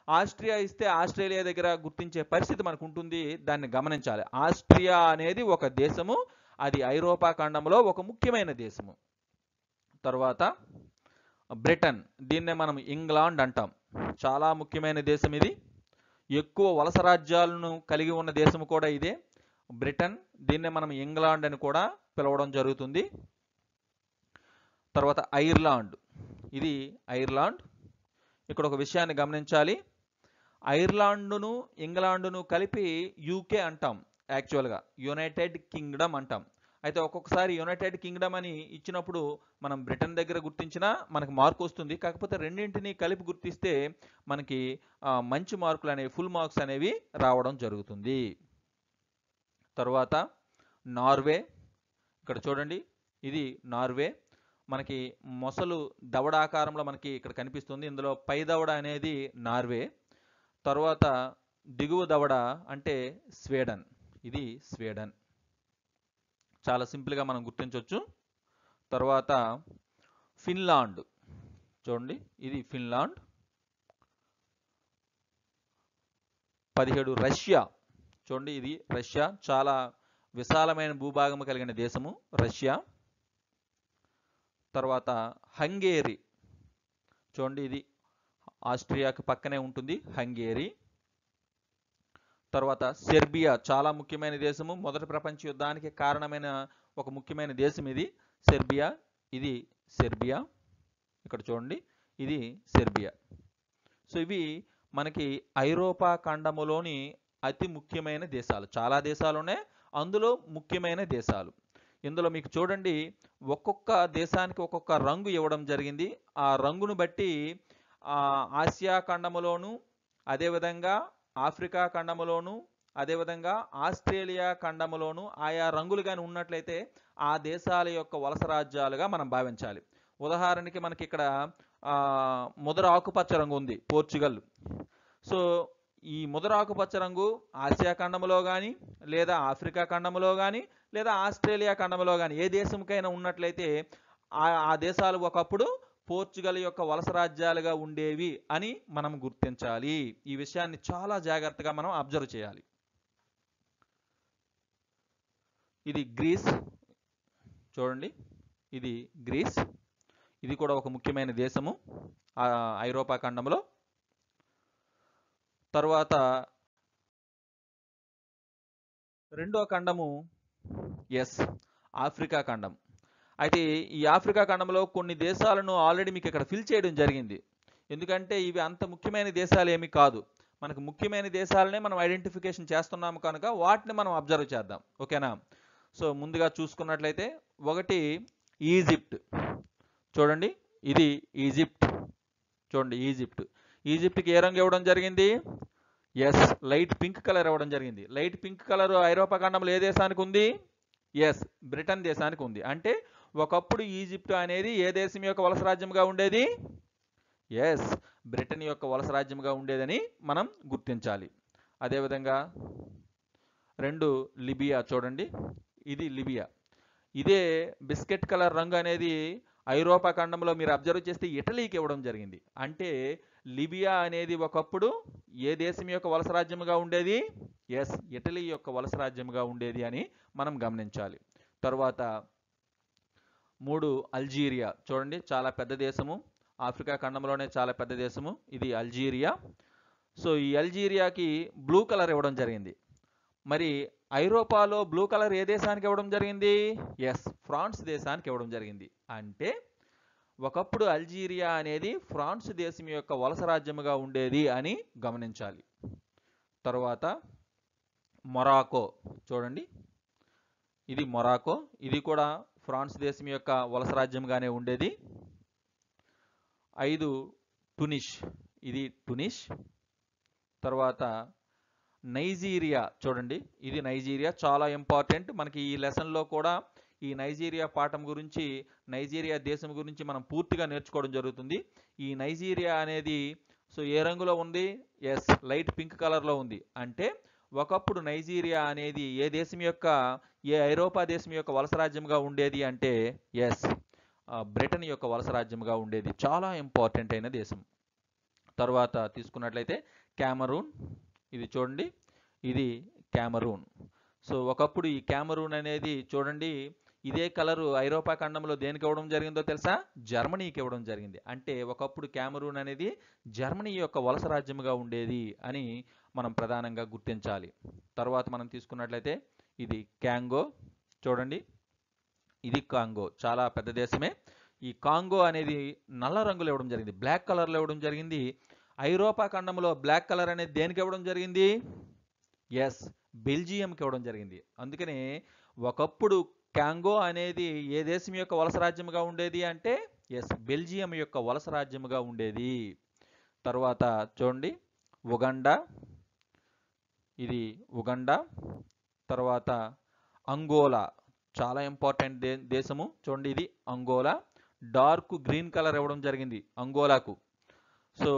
ఆస్ట్రియా ఇస్తే ఆస్ట్రేలియా దగ్గర గుర్తించే పరిస్థితి మనకు ఉంటుంది. దాన్ని గమనించాలి. ఆస్ట్రియా అనేది ఒక దేశము, అది ఐరోపా ఖండంలో ఒక ముఖ్యమైన దేశము. తర్వాత బ్రిటన్, దీన్నే మనం ఇంగ్లాండ్ అంటాం, చాలా ముఖ్యమైన దేశం ఇది. ఎక్కువ వలస రాజ్యాలను కలిగి ఉన్న దేశము కూడా ఇదే బ్రిటన్. దీన్నే మనం ఇంగ్లాండ్ అని కూడా పిలవడం జరుగుతుంది. తర్వాత ఐర్లాండ్, ఇది ఐర్లాండ్. ఇక్కడ ఒక విషయాన్ని గమనించాలి, ఐర్లాండును ఇంగ్లాండును కలిపి యూకే అంటాం, యాక్చువల్గా యునైటెడ్ కింగ్డమ్ అంటాం. అయితే ఒక్కొక్కసారి యునైటెడ్ కింగ్డమ్ అని ఇచ్చినప్పుడు మనం బ్రిటన్ దగ్గర గుర్తించినా మనకు మార్క్ వస్తుంది. కాకపోతే రెండింటిని కలిపి గుర్తిస్తే మనకి మంచి మార్కులు అనేవి, ఫుల్ మార్క్స్ అనేవి రావడం జరుగుతుంది. తర్వాత నార్వే, ఇక్కడ చూడండి ఇది నార్వే. మనకి మొసలు దవడ ఆకారంలో మనకి ఇక్కడ కనిపిస్తుంది. ఇందులో పై దవడ అనేది నార్వే. తర్వాత దిగువ దవడ అంటే స్వీడన్. ఇది స్వీడన్. చాలా సింపుల్గా మనం గుర్తించవచ్చు. తర్వాత ఫిన్లాండ్, చూడండి ఇది ఫిన్లాండ్. 17 రష్యా, చూడండి ఇది రష్యా, చాలా విశాలమైన భూభాగం కలిగిన దేశము రష్యా. తర్వాత హంగేరి, చూడండి ఇది ఆస్ట్రియాకి పక్కనే ఉంటుంది హంగేరి. తర్వాత సెర్బియా, చాలా ముఖ్యమైన దేశము, మొదటి ప్రపంచ యుద్ధానికి కారణమైన ఒక ముఖ్యమైన దేశం ఇది సెర్బియా. ఇది సెర్బియా, ఇక్కడ చూడండి ఇది సెర్బియా. సో ఇవి మనకి ఐరోపా ఖండములోని అతి ముఖ్యమైన దేశాలు. చాలా దేశాలు ఉన్నాయి, అందులో ముఖ్యమైన దేశాలు. ఇందులో మీకు చూడండి ఒక్కొక్క దేశానికి ఒక్కొక్క రంగు ఇవ్వడం జరిగింది. ఆ రంగును బట్టి ఆసియా ఖండములోను, అదేవిధంగా ఆఫ్రికా ఖండములోను, అదేవిధంగా ఆస్ట్రేలియా ఖండములోను ఆయా రంగులు కానీ ఉన్నట్లయితే ఆ దేశాల యొక్క వలస రాజ్యాలుగా మనం భావించాలి. ఉదాహరణకి మనకి ఇక్కడ ముదర ఆకుపచ్చ రంగు ఉంది పోర్చుగల్. సో ఈ ముదర ఆకుపచ్చ రంగు ఆసియా ఖండములో కానీ, లేదా ఆఫ్రికా ఖండములో కానీ, లేదా ఆస్ట్రేలియా ఖండములో కానీ ఏ దేశంకైనా ఉన్నట్లయితే ఆ దేశాలు ఒకప్పుడు పోర్చుగల్ యొక్క వలస రాజ్యాలుగా ఉండేవి అని మనం గుర్తించాలి. ఈ విషయాన్ని చాలా జాగ్రత్తగా మనం అబ్జర్వ్ చేయాలి. ఇది గ్రీస్, చూడండి ఇది గ్రీస్. ఇది కూడా ఒక ముఖ్యమైన దేశము ఐరోపా ఖండంలో. తర్వాత రెండో ఖండము ఆఫ్రికా ఖండం. అయితే ఈ ఆఫ్రికా ఖండంలో కొన్ని దేశాలను ఆల్రెడీ మీకు ఇక్కడ ఫిల్ చేయడం జరిగింది. ఎందుకంటే ఇవి అంత ముఖ్యమైన దేశాలు ఏమి కాదు. మనకు ముఖ్యమైన దేశాలనే మనం ఐడెంటిఫికేషన్ చేస్తున్నాము కనుక వాటిని మనం అబ్జర్వ్ చేద్దాం, ఓకేనా. సో ముందుగా చూసుకున్నట్లయితే ఒకటి ఈజిప్ట్, చూడండి ఇది ఈజిప్ట్. చూడండి ఈజిప్ట్. ఈజిప్ట్కి ఏ రంగు ఇవ్వడం జరిగింది? లైట్ పింక్ కలర్ ఇవ్వడం జరిగింది. లైట్ పింక్ కలర్ ఐరోపా ఖండంలో ఏ దేశానికి ఉంది? బ్రిటన్ దేశానికి ఉంది. అంటే ఒకప్పుడు ఈజిప్ట్ అనేది ఏ దేశం యొక్క వలస రాజ్యంగా ఉండేది? బ్రిటన్ యొక్క వలస రాజ్యంగా ఉండేదని మనం గుర్తించాలి. అదేవిధంగా 2 లిబియా, చూడండి ఇది లిబియా. ఇదే బిస్కెట్ కలర్ రంగు అనేది ఐరోపా ఖండంలో మీరు అబ్జర్వ్ చేస్తే ఇటలీకి ఇవ్వడం జరిగింది. అంటే లిబియా అనేది ఒకప్పుడు ఏ దేశం యొక్క వలస రాజ్యంగా ఉండేది? ఇటలీ యొక్క వలస రాజ్యంగా ఉండేది అని మనం గమనించాలి. తర్వాత 3 అల్జీరియా, చూడండి చాలా పెద్ద దేశము, ఆఫ్రికా ఖండంలోనే చాలా పెద్ద దేశము ఇది అల్జీరియా. సో ఈ అల్జీరియాకి బ్లూ కలర్ ఇవ్వడం జరిగింది. మరి ఐరోపాలో బ్లూ కలర్ ఏ దేశానికి ఇవ్వడం జరిగింది? ఫ్రాన్స్ దేశానికి ఇవ్వడం జరిగింది. అంటే ఒకప్పుడు అల్జీరియా అనేది ఫ్రాన్స్ దేశం యొక్క వలస రాజ్యముగా ఉండేది అని గమనించాలి. తర్వాత మొరాకో, చూడండి ఇది మొరాకో. ఇది కూడా ఫ్రాన్స్ దేశం యొక్క వలస రాజ్యంగానే ఉండేది. 5 టునిష్, ఇది టునిష్. తర్వాత నైజీరియా, చూడండి ఇది నైజీరియా. చాలా ఇంపార్టెంట్ మనకి ఈ లెసన్లో కూడా ఈ నైజీరియా పాఠం గురించి, నైజీరియా దేశం గురించి మనం పూర్తిగా నేర్చుకోవడం జరుగుతుంది. ఈ నైజీరియా అనేది సో ఏ రంగులో ఉంది? లైట్ పింక్ కలర్లో ఉంది. అంటే ఒకప్పుడు నైజీరియా అనేది ఏ దేశం యొక్క, ఏ ఐరోపా దేశం యొక్క వలస రాజ్యంగా ఉండేది అంటే బ్రిటన్ యొక్క వలస రాజ్యంగా ఉండేది. చాలా ఇంపార్టెంట్ అయిన దేశం. తర్వాత తీసుకున్నట్లయితే క్యామరూన్, ఇది చూడండి ఇది క్యామరూన్. సో ఒకప్పుడు ఈ క్యామరూన్ అనేది చూడండి ఇదే కలరు ఐరోపా ఖండంలో దేనికి ఇవ్వడం జరిగిందో తెలుసా? జర్మనీకి ఇవ్వడం జరిగింది. అంటే ఒకప్పుడు క్యామరూన్ అనేది జర్మనీ యొక్క వలస రాజ్యంగా ఉండేది అని మనం ప్రధానంగా గుర్తించాలి. తర్వాత మనం తీసుకున్నట్లయితే ఇది కాంగో, చూడండి ఇది కాంగో, చాలా పెద్ద దేశమే. ఈ కాంగో అనేది నల్ల రంగులో ఇవ్వడం జరిగింది, బ్లాక్ కలర్లో ఇవ్వడం జరిగింది. ఐరోపా ఖండంలో బ్లాక్ కలర్ అనేది దేనికి ఇవ్వడం జరిగింది? బెల్జియంకి ఇవ్వడం జరిగింది. అందుకనే ఒకప్పుడు కాంగో అనేది ఏ దేశం యొక్క వలస రాజ్యముగా ఉండేది అంటే ఎస్, బెల్జియం యొక్క వలస రాజ్యముగా ఉండేది. తర్వాత చూడండి ఉగండా, ఇది ఉగండా. తర్వాత అంగోలా, చాలా ఇంపార్టెంట్ దేశము. చూడండి ఇది అంగోలా. డార్క్ గ్రీన్ కలర్ ఇవ్వడం జరిగింది అంగోలాకు. సో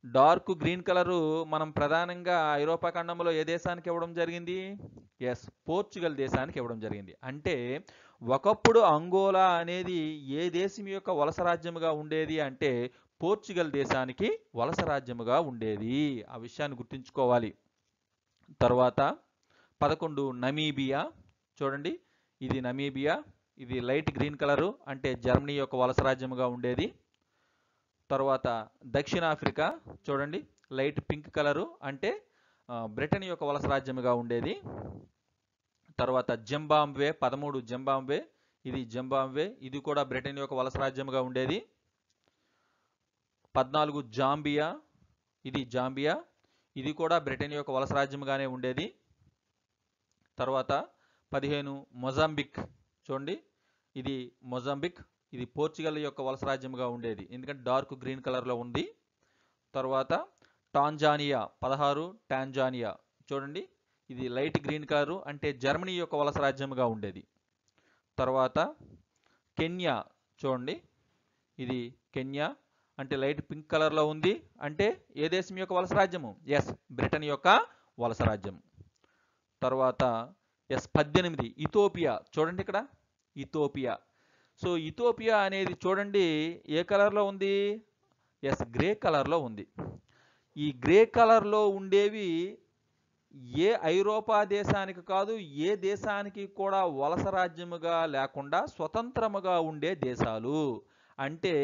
డార్క్ గ్రీన్ కలరు మనం ప్రధానంగా ఐరోపా ఖండంలో ఏ దేశానికి ఇవ్వడం జరిగింది? ఎస్, పోర్చుగల్ దేశానికి ఇవ్వడం జరిగింది. అంటే ఒకప్పుడు అంగోలా అనేది ఏ దేశం యొక్క వలస రాజ్యముగా ఉండేది అంటే పోర్చుగల్ దేశానికి వలస రాజ్యముగా ఉండేది. ఆ విషయాన్ని గుర్తుంచుకోవాలి. తర్వాత 11 నమీబియా. చూడండి ఇది నమీబియా, ఇది లైట్ గ్రీన్ కలరు అంటే జర్మనీ యొక్క వలస రాజ్యముగా ఉండేది. తర్వాత దక్షిణాఫ్రికా, చూడండి లైట్ పింక్ కలరు అంటే బ్రిటన్ యొక్క వలస రాజ్యముగా ఉండేది. తర్వాత జింబాబ్వే 13 జింబాబ్వే, ఇది జింబాబ్వే, ఇది కూడా బ్రిటన్ యొక్క వలస రాజ్యముగా ఉండేది. 14 జాంబియా, ఇది జాంబియా, ఇది కూడా బ్రిటన్ యొక్క వలస రాజ్యముగానే ఉండేది. తర్వాత 15 మొజాంబిక్, చూడండి ఇది మొజాంబిక్, ఇది పోర్చుగల్ యొక్క వలస రాజ్యముగా ఉండేది ఎందుకంటే డార్క్ గ్రీన్ కలర్లో ఉంది. తర్వాత టాంజానియా 16 టాంజానియా, చూడండి ఇది లైట్ గ్రీన్ కలరు అంటే జర్మనీ యొక్క వలస రాజ్యముగా ఉండేది. తర్వాత కెన్యా, చూడండి ఇది కెన్యా అంటే లైట్ పింక్ కలర్లో ఉంది అంటే ఏ దేశం యొక్క వలస రాజ్యము? ఎస్, బ్రిటన్ యొక్క వలస రాజ్యం. తర్వాత ఎస్ 18 ఇథోపియా, చూడండి ఇక్కడ ఇథోపియా. సో ఇథోపియా అనేది చూడండి ఏ కలర్లో ఉంది? ఎస్, గ్రే కలర్లో ఉంది. ఈ గ్రే కలర్లో ఉండేవి ఏ ఐరోపా దేశానికి కాదు, ఏ దేశానికి కూడా వలస రాజ్యముగా లేకుండా స్వతంత్రముగా ఉండే దేశాలు. అంటే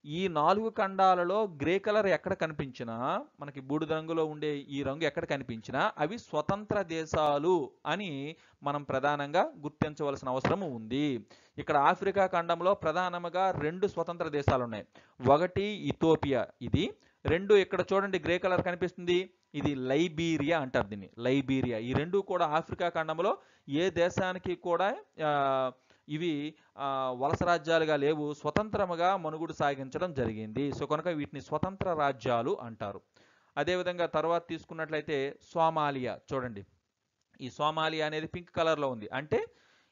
ఈ 4 ఖండాలలో గ్రే కలర్ ఎక్కడ కనిపించినా, మనకి బూడిద రంగులో ఉండే ఈ రంగు ఎక్కడ కనిపించినా అవి స్వతంత్ర దేశాలు అని మనం ప్రధానంగా గుర్తించవలసిన అవసరం ఉంది. ఇక్కడ ఆఫ్రికా ఖండంలో ప్రధానంగా 2 స్వతంత్ర దేశాలు ఉన్నాయి. ఒకటి ఇథోపియా, ఇది 2 ఇక్కడ చూడండి గ్రే కలర్ కనిపిస్తుంది, ఇది లైబీరియా అంటారు దీన్ని, లైబీరియా. ఈ 2 కూడా ఆఫ్రికా ఖండంలో ఏ దేశానికి కూడా ఇవి వలస రాజ్యాలుగా లేవు, స్వతంత్రముగా మనుగడ సాగించడం జరిగింది. సో కనుక వీటిని స్వతంత్ర రాజ్యాలు అంటారు. అదేవిధంగా తర్వాత తీసుకున్నట్లయితే సోమాలియా, చూడండి ఈ సోమాలియా అనేది పింక్ కలర్లో ఉంది అంటే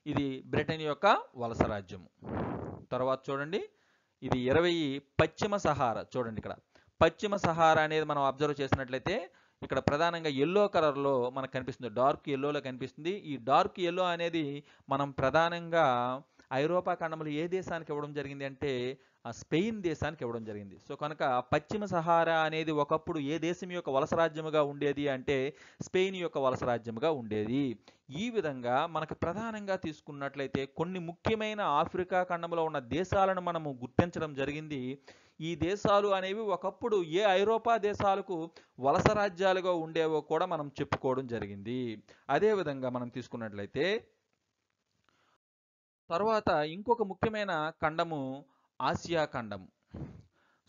ఇది బ్రిటన్ యొక్క వలస రాజ్యము. తర్వాత చూడండి ఇది 20 పశ్చిమ సహారా, చూడండి ఇక్కడ పశ్చిమ సహారా అనేది మనం అబ్జర్వ్ చేసినట్లయితే ఇక్కడ ప్రధానంగా ఎల్లో కలర్లో మనకు కనిపిస్తుంది, డార్క్ ఎల్లోలో కనిపిస్తుంది. ఈ డార్క్ ఎల్లో అనేది మనం ప్రధానంగా ఐరోపా ఖండంలో ఏ దేశానికి ఇవ్వడం జరిగింది అంటే స్పెయిన్ దేశానికి ఇవ్వడం జరిగింది. సో కనుక పశ్చిమ సహారా అనేది ఒకప్పుడు ఏ దేశం యొక్క వలస రాజ్యముగా ఉండేది అంటే స్పెయిన్ యొక్క వలస రాజ్యముగా ఉండేది. ఈ విధంగా మనకు ప్రధానంగా తీసుకున్నట్లయితే కొన్ని ముఖ్యమైన ఆఫ్రికా ఖండంలో ఉన్న దేశాలను మనము గుర్తించడం జరిగింది. ఈ దేశాలు అనేవి ఒకప్పుడు ఏ ఐరోపా దేశాలకు వలస రాజ్యాలుగా ఉండేవో కూడా మనం చెప్పుకోవడం జరిగింది. అదేవిధంగా మనం తీసుకున్నట్లయితే తర్వాత ఇంకొక ముఖ్యమైన ఖండము ఆసియా ఖండం.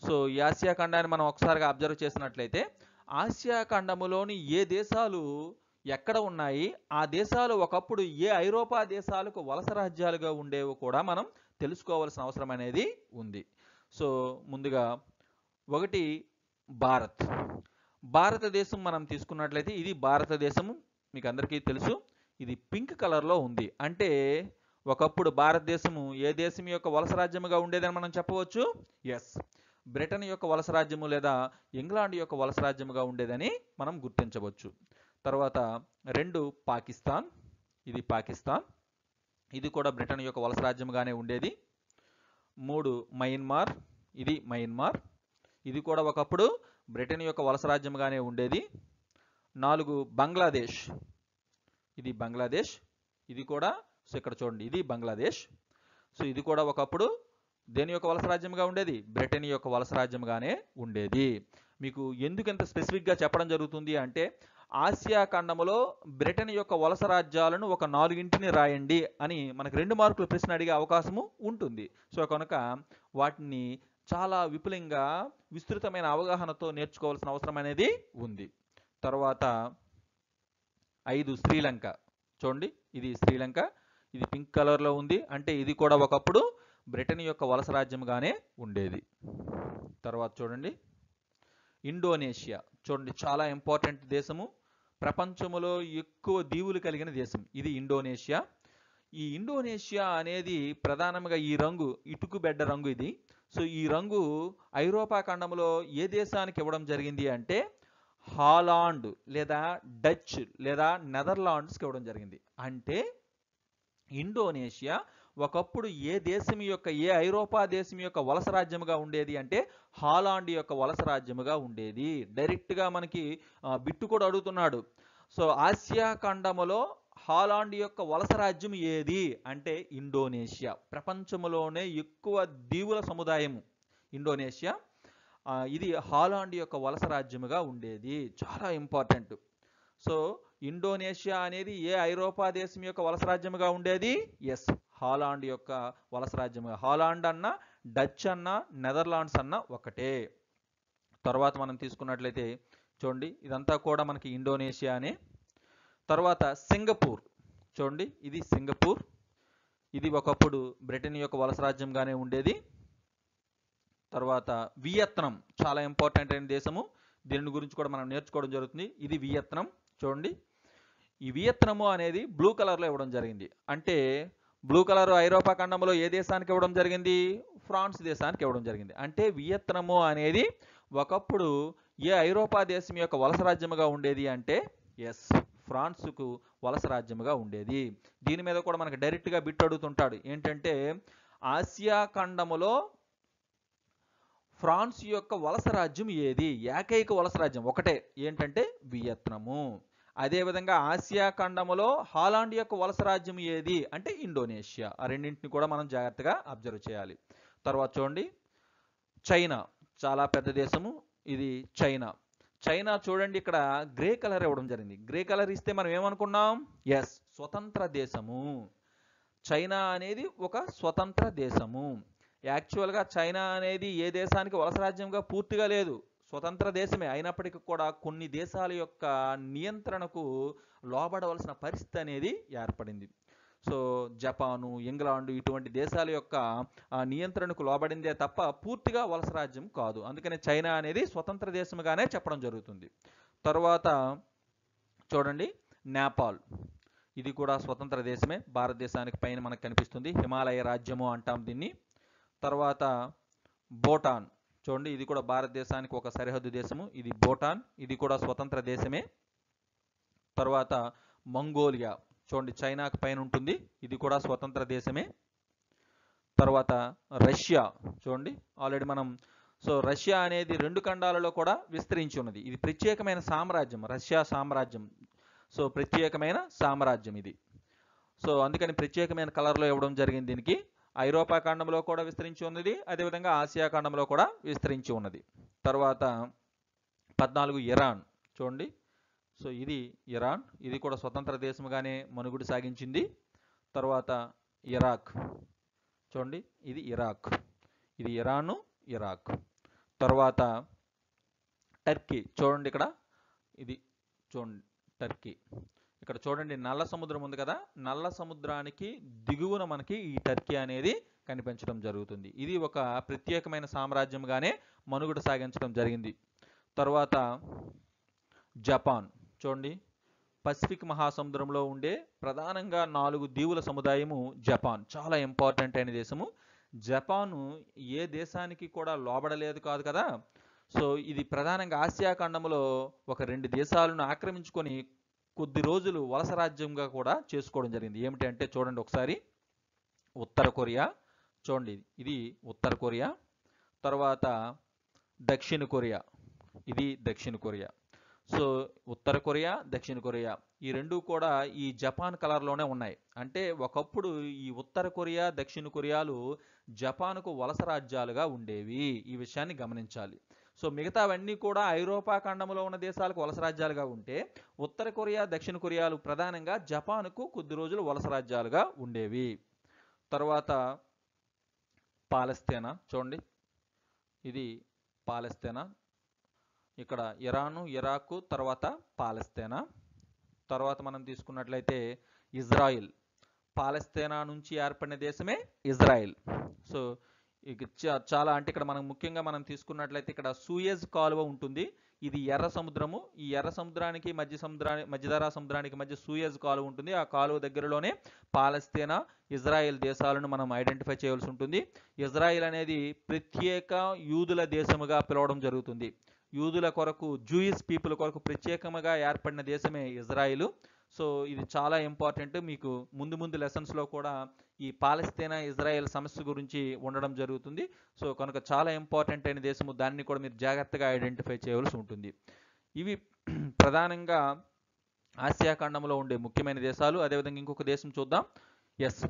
సో ఈ ఆసియా ఖండాన్ని మనం ఒకసారిగా అబ్జర్వ్ చేసినట్లయితే ఆసియా ఖండములోని ఏ దేశాలు ఎక్కడ ఉన్నాయి, ఆ దేశాలు ఒకప్పుడు ఏ ఐరోపా దేశాలకు వలస రాజ్యాలుగా ఉండేవో కూడా మనం తెలుసుకోవాల్సిన అవసరం అనేది ఉంది. సో ముందుగా ఒకటి భారతదేశం మనం తీసుకున్నట్లయితే ఇది భారతదేశము మీకు అందరికీ తెలుసు, ఇది పింక్ కలర్లో ఉంది అంటే ఒకప్పుడు భారతదేశము ఏ దేశం యొక్క వలస రాజ్యముగా ఉండేదని మనం చెప్పవచ్చు? ఎస్, బ్రిటన్ యొక్క వలస రాజ్యము లేదా ఇంగ్లాండ్ యొక్క వలస రాజ్యముగా ఉండేదని మనం గుర్తించవచ్చు. తర్వాత 2 పాకిస్తాన్, ఇది పాకిస్తాన్, ఇది కూడా బ్రిటన్ యొక్క వలస రాజ్యముగానే ఉండేది. 3 మయన్మార్, ఇది మయన్మార్, ఇది కూడా ఒకప్పుడు బ్రిటన్ యొక్క వలస రాజ్యముగానే ఉండేది. 4 బంగ్లాదేశ్, ఇది బంగ్లాదేశ్, ఇది కూడా సో ఇక్కడ చూడండి ఇది బంగ్లాదేశ్. సో ఇది కూడా ఒకప్పుడు దేని యొక్క వలస రాజ్యంగా ఉండేది? బ్రిటన్ యొక్క వలస రాజ్యంగానే ఉండేది. మీకు ఎందుకు ఎంత స్పెసిఫిక్గా చెప్పడం జరుగుతుంది అంటే ఆసియా ఖండంలో బ్రిటన్ యొక్క వలస రాజ్యాలను ఒక 4 రాయండి అని మనకు 2 మార్కులు ప్రశ్న అడిగే అవకాశము ఉంటుంది. సో కనుక వాటిని చాలా విపులంగా విస్తృతమైన అవగాహనతో నేర్చుకోవాల్సిన అవసరం అనేది ఉంది. తర్వాత 5 శ్రీలంక, చూడండి ఇది శ్రీలంక, ఇది పింక్ కలర్లో ఉంది, అంటే ఇది కూడా ఒకప్పుడు బ్రిటన్ యొక్క వలస రాజ్యంగానే ఉండేది. తర్వాత చూడండి ఇండోనేషియా. చూడండి చాలా ఇంపార్టెంట్ దేశము, ప్రపంచంలో ఎక్కువ దీవులు కలిగిన దేశం ఇది ఇండోనేషియా. ఈ ఇండోనేషియా అనేది ప్రధానంగా ఈ రంగు ఇటుకు బెడ్డ రంగు ఇది. సో ఈ రంగు ఐరోపా ఖండంలో ఏ దేశానికి ఇవ్వడం జరిగింది అంటే హాలాండ్ లేదా డచ్ లేదా నెదర్లాండ్స్కి ఇవ్వడం జరిగింది. అంటే ఇండోనేషియా ఒకప్పుడు ఏ ఐరోపా దేశం యొక్క వలస రాజ్యముగా ఉండేది అంటే హాలాండ్ యొక్క వలస రాజ్యముగా ఉండేది. డైరెక్ట్గా మనకి బిట్టు కూడా అడుగుతున్నాడు. సో ఆసియా ఖండములో హాలాండ్ యొక్క వలస రాజ్యం ఏది అంటే ఇండోనేషియా. ప్రపంచంలోనే ఎక్కువ దీవుల సముదాయము ఇండోనేషియా. ఇది హాలాండ్ యొక్క వలస రాజ్యముగా ఉండేది. చాలా ఇంపార్టెంట్. సో ఇండోనేషియా అనేది ఏ ఐరోపా దేశం యొక్క వలస రాజ్యముగా ఉండేది? ఎస్, హాలాండ్ యొక్క వలస రాజ్యముగా. హాలాండ్ అన్న డచ్ అన్న నెదర్లాండ్స్ అన్న ఒకటే. తర్వాత మనం తీసుకున్నట్లయితే చూడండి ఇదంతా కూడా మనకి ఇండోనేషియానే. తర్వాత సింగపూర్. చూడండి ఇది సింగపూర్. ఇది ఒకప్పుడు బ్రిటన్ యొక్క వలస రాజ్యంగానే ఉండేది. తర్వాత వియత్నాం చాలా ఇంపార్టెంట్ అయిన దేశము, దీని గురించి కూడా మనం నేర్చుకోవడం జరుగుతుంది. ఇది వియత్నాం. చూడండి ఈ వియత్నాము అనేది బ్లూ కలర్లో ఇవ్వడం జరిగింది. అంటే బ్లూ కలర్ ఐరోపా ఖండంలో ఏ దేశానికి ఇవ్వడం జరిగింది? ఫ్రాన్స్ దేశానికి ఇవ్వడం జరిగింది. అంటే వియత్నాము అనేది ఒకప్పుడు ఏ ఐరోపా దేశం యొక్క వలస రాజ్యముగా ఉండేది అంటే ఎస్, ఫ్రాన్స్కు వలస రాజ్యముగా ఉండేది. దీని మీద కూడా మనకు డైరెక్ట్గా బిట్ అడుగుతుంటాడు. ఏంటంటే ఆసియా ఖండములో ఫ్రాన్స్ యొక్క వలస రాజ్యం ఏది? ఏకైక వలస రాజ్యం ఒకటే, ఏంటంటే వియత్నాము. అదేవిధంగా ఆసియా ఖండములో హాలాండ్ యొక్క వలస రాజ్యం ఏది అంటే ఇండోనేషియా. ఆ రెండింటిని కూడా మనం జాగ్రత్తగా అబ్జర్వ్ చేయాలి. తర్వాత చూడండి చైనా, చాలా పెద్ద దేశము ఇది చైనా. చైనా చూడండి ఇక్కడ గ్రే కలర్ ఇవ్వడం జరిగింది. గ్రే కలర్ ఇస్తే మనం ఏమనుకున్నాం? ఎస్, స్వతంత్ర దేశము. చైనా అనేది ఒక స్వతంత్ర దేశము. యాక్చువల్గా చైనా అనేది ఏ దేశానికి వలస రాజ్యంగా పూర్తిగా లేదు, స్వతంత్ర దేశమే. అయినప్పటికీ కూడా కొన్ని దేశాల యొక్క నియంత్రణకు లోబడవలసిన పరిస్థితి అనేది ఏర్పడింది. సో జపాను, ఇంగ్లాండ్ ఇటువంటి దేశాల యొక్క నియంత్రణకు లోబడిందే తప్ప పూర్తిగా వలస రాజ్యం కాదు. అందుకని చైనా అనేది స్వతంత్ర దేశంగానే చెప్పడం జరుగుతుంది. తర్వాత చూడండి నేపాల్. ఇది కూడా స్వతంత్ర దేశమే, భారతదేశానికి పైన మనకు కనిపిస్తుంది, హిమాలయ రాజ్యము అంటాం దీన్ని. తర్వాత భూటాన్. చూడండి ఇది కూడా భారతదేశానికి ఒక సరిహద్దు దేశము, ఇది భూటాన్. ఇది కూడా స్వతంత్ర దేశమే. తర్వాత మంగోలియా. చూడండి చైనాకు పైన ఉంటుంది, ఇది కూడా స్వతంత్ర దేశమే. తర్వాత రష్యా. చూడండి ఆల్రెడీ మనం రష్యా అనేది 2 ఖండాలలో కూడా విస్తరించి ఉన్నది. ఇది ప్రత్యేకమైన సామ్రాజ్యం, రష్యా సామ్రాజ్యం. ప్రత్యేకమైన సామ్రాజ్యం ఇది. అందుకని ప్రత్యేకమైన కలర్లో ఇవ్వడం జరిగింది దీనికి. ఐరోపా ఖండంలో కూడా విస్తరించి ఉన్నది, అదేవిధంగా ఆసియా ఖండంలో కూడా విస్తరించి ఉన్నది. తర్వాత 14 ఇరాన్. చూడండి ఇది ఇరాన్, ఇది కూడా స్వతంత్ర దేశంగానే మనుగడ సాగించింది. తర్వాత ఇరాక్. చూడండి ఇది ఇరాక్, ఇది ఇరాను, ఇరాక్. తర్వాత టర్కీ. చూడండి ఇక్కడ ఇది చూడండి టర్కీ. ఇక్కడ చూడండి నల్ల సముద్రం ఉంది కదా, నల్ల సముద్రానికి దిగువన మనకి ఈ టర్కీ అనేది కనిపించడం జరుగుతుంది. ఇది ఒక ప్రత్యేకమైన సామ్రాజ్యంగానే మనుగడ సాగించడం జరిగింది. తర్వాత జపాన్. చూడండి పసిఫిక్ మహాసముద్రంలో ఉండే ప్రధానంగా 4 దీవుల సముదాయము జపాన్. చాలా ఇంపార్టెంట్ అయిన దేశము. జపాను ఏ దేశానికి కూడా లోబడలేదు కాదు కదా. ఇది ప్రధానంగా ఆసియా ఖండంలో ఒక 2 దేశాలను ఆక్రమించుకొని కొద్ది రోజులు వలస రాజ్యంగా కూడా చేసుకోవడం జరిగింది. ఏమిటంటే చూడండి ఒకసారి ఉత్తర కొరియా. చూడండి ఇది ఉత్తర కొరియా. తర్వాత దక్షిణ కొరియా, ఇది దక్షిణ కొరియా. ఉత్తర కొరియా, దక్షిణ కొరియా ఈ 2 కూడా ఈ జపాన్ కలర్లోనే ఉన్నాయి. అంటే ఒకప్పుడు ఈ ఉత్తర కొరియా, దక్షిణ కొరియాలు జపాన్కు వలస రాజ్యాలుగా ఉండేవి. ఈ విషయాన్ని గమనించాలి. మిగతావన్నీ కూడా ఐరోపా ఖండంలో ఉన్న దేశాలకు వలస రాజ్యాలుగా ఉంటే ఉత్తర కొరియా, దక్షిణ కొరియాలు ప్రధానంగా జపాన్కు కొద్ది రోజులు వలస రాజ్యాలుగా ఉండేవి. తర్వాత పాలస్తీనా. చూడండి ఇది పాలస్తీనా. ఇక్కడ ఇరాను, ఇరాకు, తర్వాత పాలస్తీనా. తర్వాత మనం తీసుకున్నట్లయితే ఇజ్రాయిల్. పాలస్తీనా నుంచి ఏర్పడిన దేశమే ఇజ్రాయెల్. సో ఇక చాలా అంటే ఇక్కడ మనం ముఖ్యంగా మనం తీసుకున్నట్లయితే ఇక్కడ సూయజ్ కాలువ ఉంటుంది. ఇది ఎర్ర సముద్రము. ఈ ఎర్ర సముద్రానికి మధ్యధరా సముద్రానికి మధ్య సూయజ్ కాలువ ఉంటుంది. ఆ కాలువ దగ్గరలోనే పాలస్తీనా, ఇజ్రాయెల్ దేశాలను మనం ఐడెంటిఫై చేయవలసి ఉంటుంది. ఇజ్రాయెల్ అనేది ప్రత్యేక యూదుల దేశముగా పిలవడం జరుగుతుంది. యూదుల కొరకు, జూయిష్ పీపుల్ కొరకు ప్రత్యేకంగా ఏర్పడిన దేశమే ఇజ్రాయిల్. సో ఇది చాలా ఇంపార్టెంట్. మీకు ముందు లెసన్స్లో కూడా ఈ పాలస్తీనా ఇజ్రాయెల్ సమస్య గురించి ఉండడం జరుగుతుంది. సో కనుక చాలా ఇంపార్టెంట్ అయిన దేశము, దాన్ని కూడా మీరు జాగ్రత్తగా ఐడెంటిఫై చేయవలసి ఉంటుంది. ఇవి ప్రధానంగా ఆసియా ఖండంలో ఉండే ముఖ్యమైన దేశాలు. అదేవిధంగా ఇంకొక దేశం చూద్దాం.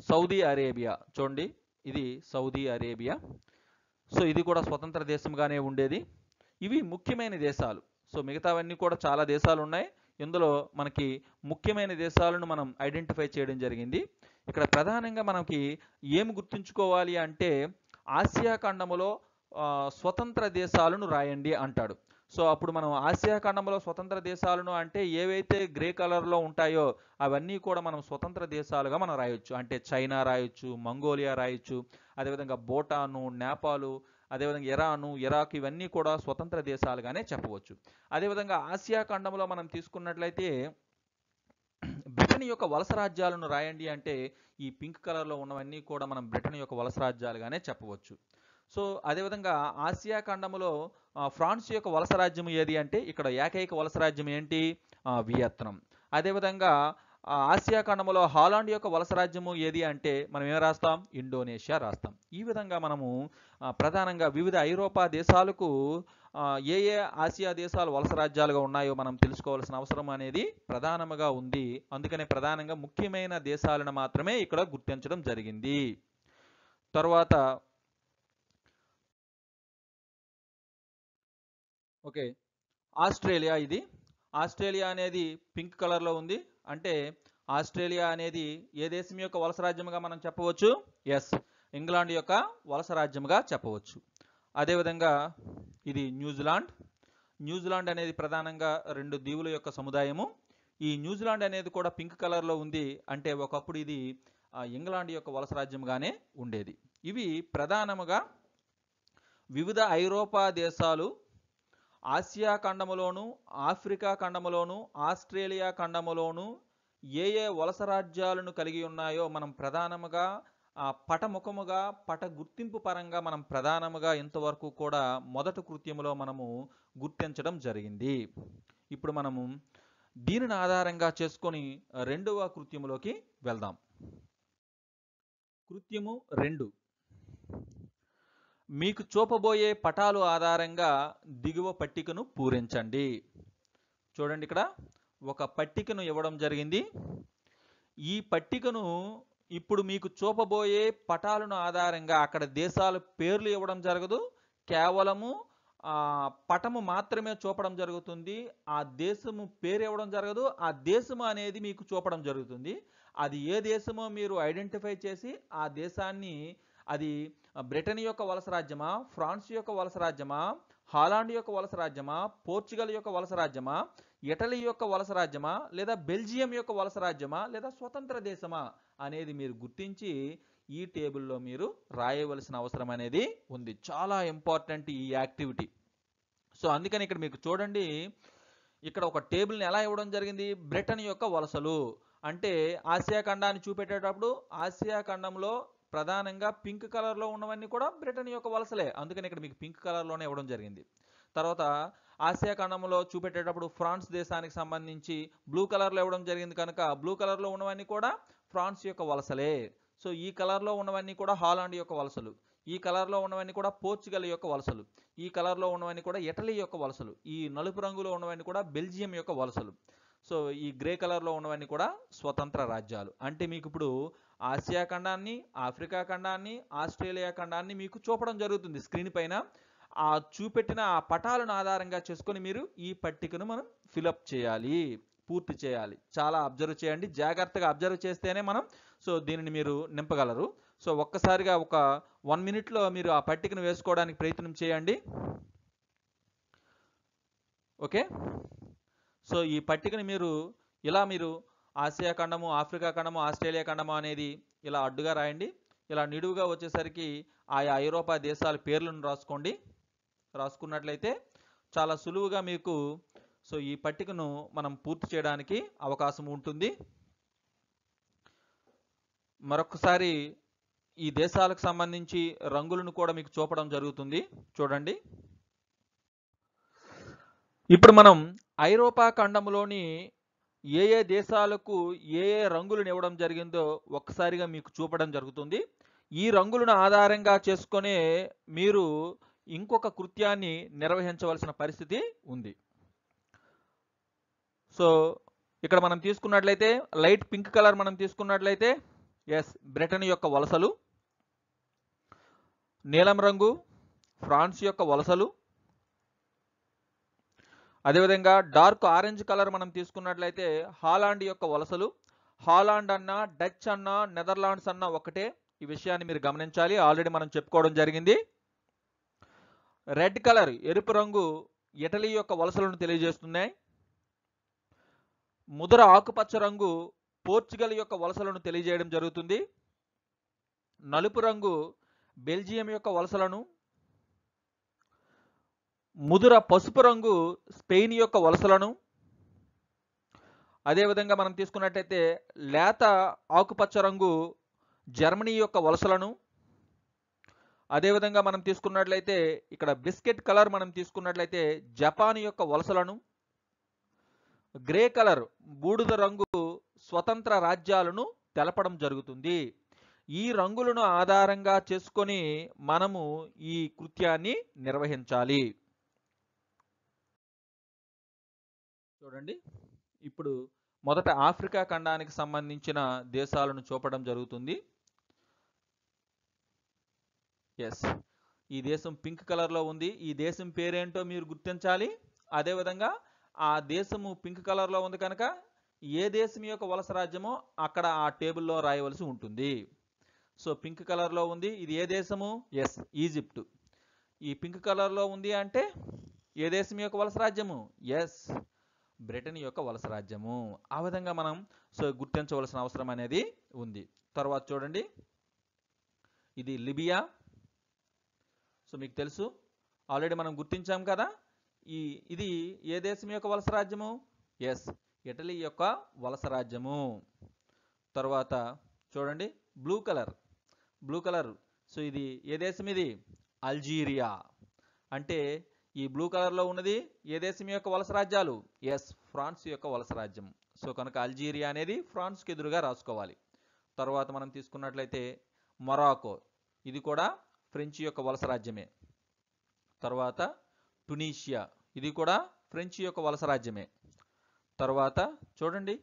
Saudi Arabia. చూడండి, ఇది సౌదీ అరేబియా. సో ఇది కూడా స్వతంత్ర దేశంగానే ఉండేది. ఇవి ముఖ్యమైన దేశాలు. సో మిగతావన్నీ కూడా చాలా దేశాలు ఉన్నాయి. ఇందులో మనకి ముఖ్యమైన దేశాలను మనం ఐడెంటిఫై చేయడం జరిగింది. ఇక్కడ ప్రధానంగా మనకి ఏమి గుర్తుంచుకోవాలి అంటే, ఆసియా ఖండములో స్వతంత్ర దేశాలను రాయండి అంటాడు. సో అప్పుడు మనం ఆసియా ఖండంలో స్వతంత్ర దేశాలను అంటే ఏవైతే గ్రే కలర్లో ఉంటాయో అవన్నీ కూడా మనం స్వతంత్ర దేశాలుగా మనం రాయొచ్చు. అంటే చైనా రాయొచ్చు, మంగోలియా రాయొచ్చు, అదేవిధంగా భూటాను, నేపాలు, అదేవిధంగా ఇరాను, ఇరాక్, ఇవన్నీ కూడా స్వతంత్ర దేశాలుగానే చెప్పవచ్చు. అదేవిధంగా ఆసియా ఖండంలో మనం తీసుకున్నట్లయితే బ్రిటన్ యొక్క వలస రాజ్యాలను రాయండి అంటే ఈ పింక్ కలర్లో ఉన్నవన్నీ కూడా మనం బ్రిటన్ యొక్క వలస రాజ్యాలుగానే చెప్పవచ్చు. సో అదేవిధంగా ఆసియా ఖండంలో ఫ్రాన్స్ యొక్క వలస రాజ్యం ఏది అంటే ఇక్కడ ఏకైక వలస రాజ్యం ఏంటి? వియత్నాం. అదేవిధంగా ఆసియా ఖండంలో హాలాండ్ యొక్క వలస రాజ్యము ఏది అంటే మనం ఏం రాస్తాం? ఇండోనేషియా రాస్తాం. ఈ విధంగా మనము ప్రధానంగా వివిధ ఐరోపా దేశాలకు ఏ ఆసియా దేశాలు వలస రాజ్యాలుగా ఉన్నాయో మనం తెలుసుకోవాల్సిన అవసరం అనేది ప్రధానంగా ఉంది. అందుకనే ప్రధానంగా ముఖ్యమైన దేశాలను మాత్రమే ఇక్కడ గుర్తించడం జరిగింది. తర్వాత ఓకే, ఆస్ట్రేలియా. ఇది ఆస్ట్రేలియా అనేది పింక్ కలర్లో ఉంది. అంటే ఆస్ట్రేలియా అనేది ఏ దేశం యొక్క వలస రాజ్యముగా మనం చెప్పవచ్చు? ఇంగ్లాండ్ యొక్క వలస రాజ్యముగా చెప్పవచ్చు. అదేవిధంగా ఇది న్యూజిలాండ్. న్యూజిలాండ్ అనేది ప్రధానంగా 2 దీవుల యొక్క సముదాయము. ఈ న్యూజిలాండ్ అనేది కూడా పింక్ కలర్లో ఉంది. అంటే ఒకప్పుడు ఇది ఇంగ్లాండ్ యొక్క వలస రాజ్యంగానే ఉండేది. ఇవి ప్రధానముగా వివిధ ఐరోపా దేశాలు ఆసియా ఖండములోను, ఆఫ్రికా ఖండములోను, ఆస్ట్రేలియా ఖండములోను ఏ వలస రాజ్యాలను కలిగి ఉన్నాయో మనం ప్రధానముగా పటముఖముగా, పట గుర్తింపు పరంగా మనం ప్రధానముగా ఇంతవరకు కూడా మొదటి కృత్యములో మనము గుర్తించడం జరిగింది. ఇప్పుడు మనము దీనిని ఆధారంగా చేసుకొని రెండవ కృత్యములోకి వెళ్దాం. కృత్యము 2. మీకు చూపబోయే పటాలు ఆధారంగా దిగువ పట్టికను పూరించండి. చూడండి, ఇక్కడ ఒక పట్టికను ఇవ్వడం జరిగింది. ఈ పట్టికను ఇప్పుడు మీకు చూపబోయే పటాలను ఆధారంగా అక్కడ దేశాల పేర్లు ఇవ్వడం జరగదు, కేవలము పటము మాత్రమే చూపడం జరుగుతుంది. ఆ దేశము పేరు ఇవ్వడం జరగదు, ఆ దేశము అనేది మీకు చూపడం జరుగుతుంది. అది ఏ దేశమో మీరు ఐడెంటిఫై చేసి ఆ దేశాన్ని, అది బ్రిటన్ యొక్క వలస రాజ్యమా, ఫ్రాన్స్ యొక్క వలస రాజ్యమా, హాలాండ్ యొక్క వలస రాజ్యమా, పోర్చుగల్ యొక్క వలస రాజ్యమా, ఇటలీ యొక్క వలస రాజ్యమా, లేదా బెల్జియం యొక్క వలస రాజ్యమా, లేదా స్వతంత్ర దేశమా అనేది మీరు గుర్తించి ఈ టేబుల్లో మీరు రాయవలసిన అవసరం అనేది ఉంది. చాలా ఇంపార్టెంట్ ఈ యాక్టివిటీ. సో అందుకని ఇక్కడ మీకు చూడండి, ఇక్కడ ఒక టేబుల్ని ఎలా ఇవ్వడం జరిగింది? బ్రిటన్ యొక్క వలసలు అంటే ఆసియా ఖండాన్ని చూపెట్టేటప్పుడు ఆసియా ఖండంలో ప్రధానంగా పింక్ కలర్లో ఉన్నవన్నీ కూడా బ్రిటన్ యొక్క వలసలే. అందుకని ఇక్కడ మీకు పింక్ కలర్లోనే ఇవ్వడం జరిగింది. తర్వాత ఆసియా ఖండంలో చూపెట్టేటప్పుడు ఫ్రాన్స్ దేశానికి సంబంధించి బ్లూ కలర్లో ఇవ్వడం జరిగింది కనుక బ్లూ కలర్లో ఉన్నవన్నీ కూడా ఫ్రాన్స్ యొక్క వలసలే. సో ఈ కలర్లో ఉన్నవన్నీ కూడా హాలాండ్ యొక్క వలసలు, ఈ కలర్లో ఉన్నవన్నీ కూడా పోర్చుగల్ యొక్క వలసలు, ఈ కలర్లో ఉన్నవన్నీ కూడా ఇటలీ యొక్క వలసలు, ఈ నలుపు రంగులో ఉన్నవన్నీ కూడా బెల్జియం యొక్క వలసలు. సో ఈ గ్రే కలర్లో ఉన్నవన్నీ కూడా స్వతంత్ర రాజ్యాలు. అంటే మీకు ఇప్పుడు ఆసియా ఖండాన్ని, ఆఫ్రికా ఖండాన్ని, ఆస్ట్రేలియా ఖండాన్ని మీకు చూపడం జరుగుతుంది స్క్రీన్ పైన. ఆ చూపెట్టిన ఆ పటాలను ఆధారంగా చేసుకొని మీరు ఈ పట్టికను మనం ఫిలప్ చేయాలి, పూర్తి చేయాలి. చాలా అబ్జర్వ్ చేయండి, జాగ్రత్తగా అబ్జర్వ్ చేస్తేనే మనం దీనిని మీరు నింపగలరు. సో ఒక్కసారిగా ఒక 1 మినిట్లో మీరు ఆ పట్టికను వేసుకోవడానికి ప్రయత్నం చేయండి. ఓకే, సో ఈ పట్టికను మీరు ఇలా మీరు ఆసియా ఖండము, ఆఫ్రికా ఖండము, ఆస్ట్రేలియా ఖండము అనేది ఇలా అడ్డుగా రాయండి. ఇలా నిడువుగా వచ్చేసరికి ఆయా ఐరోపా దేశాల పేర్లను రాసుకోండి. రాసుకున్నట్లయితే చాలా సులువుగా మీకు ఈ పట్టికను మనం పూర్తి చేయడానికి అవకాశం ఉంటుంది. మరొకసారి ఈ దేశాలకు సంబంధించి రంగులను కూడా మీకు చూపడం జరుగుతుంది. చూడండి. ఇప్పుడు మనం ఐరోపా ఖండంలోని ఏ ఏ దేశాలకు ఏ ఏ రంగులను ఇవ్వడం జరిగిందో ఒక్కసారిగా మీకు చూపడం జరుగుతుంది. ఈ రంగులను ఆధారంగా చేసుకునే మీరు ఇంకొక కృత్యాన్ని నిర్వహించవలసిన పరిస్థితి ఉంది. ఇక్కడ మనం తీసుకున్నట్లయితే లైట్ పింక్ కలర్ మనం తీసుకున్నట్లయితే బ్రిటన్ యొక్క వలసలు, నీలం రంగు ఫ్రాన్స్ యొక్క వలసలు, అదేవిధంగా డార్క్ ఆరెంజ్ కలర్ మనం తీసుకున్నట్లయితే హాలాండ్ యొక్క వలసలు. హాలాండ్ అన్నా డచ్ అన్నా నెదర్లాండ్స్ అన్నా ఒకటే, ఈ విషయాన్ని మీరు గమనించాలి. ఆల్రెడీ మనం చెప్పుకోవడం జరిగింది. రెడ్ కలర్ ఎరుపు రంగు ఇటలీ యొక్క వలసలను తెలియజేస్తున్నాయి. ముదుర ఆకుపచ్చ రంగు పోర్చుగల్ యొక్క వలసలను తెలియజేయడం జరుగుతుంది. నలుపు రంగు బెల్జియం యొక్క వలసలను, ముదుర పసుపు రంగు స్పెయిన్ యొక్క వలసలను, అదేవిధంగా మనం తీసుకున్నట్లయితే లేత ఆకుపచ్చ రంగు జర్మనీ యొక్క వలసలను, అదేవిధంగా మనం తీసుకున్నట్లయితే ఇక్కడ బిస్కెట్ కలర్ మనం తీసుకున్నట్లయితే జపాన్ యొక్క వలసలను, గ్రే కలర్ బూడిద రంగు స్వతంత్ర రాజ్యాలను తెలపడం జరుగుతుంది. ఈ రంగులను ఆధారంగా చేసుకొని మనము ఈ కృత్యాన్ని నిర్వహించాలి. చూడండి. ఇప్పుడు మొదట ఆఫ్రికా ఖండానికి సంబంధించిన దేశాలను చూపడం జరుగుతుంది. ఈ దేశం పింక్ కలర్లో ఉంది. ఈ దేశం పేరేంటో మీరు గుర్తించాలి. అదేవిధంగా ఆ దేశము పింక్ కలర్లో ఉంది కనుక ఏ దేశం యొక్క వలస రాజ్యమో అక్కడ ఆ టేబుల్లో రాయవలసి ఉంటుంది. పింక్ కలర్లో ఉంది. ఇది ఏ దేశము? ఈజిప్ట్. ఈ పింక్ కలర్లో ఉంది అంటే ఏ దేశం యొక్క వలస రాజ్యము? బ్రిటన్ యొక్క వలస రాజ్యము. ఆ విధంగా మనం గుర్తించవలసిన అవసరం అనేది ఉంది. తర్వాత చూడండి, ఇది లిబియా. మీకు తెలుసు, ఆల్రెడీ మనం గుర్తించాం కదా. ఇది ఏ దేశం యొక్క వలస రాజ్యము? ఇటలీ యొక్క వలస రాజ్యము. తర్వాత చూడండి, బ్లూ కలర్. ఇది ఏ దేశం? ఇది అల్జీరియా. అంటే ఈ బ్లూ కలర్లో ఉన్నది ఏ దేశం యొక్క వలస రాజ్యాలు? ఫ్రాన్స్ యొక్క వలస రాజ్యం. కనుక అల్జీరియా అనేది ఫ్రాన్స్కి ఎదురుగా రాసుకోవాలి. తర్వాత మనం తీసుకున్నట్లయితే మొరాకో, ఇది కూడా ఫ్రెంచ్ యొక్క వలస రాజ్యమే. తర్వాత టునీషియా, ఇది కూడా ఫ్రెంచ్ యొక్క వలస రాజ్యమే. తర్వాత చూడండి,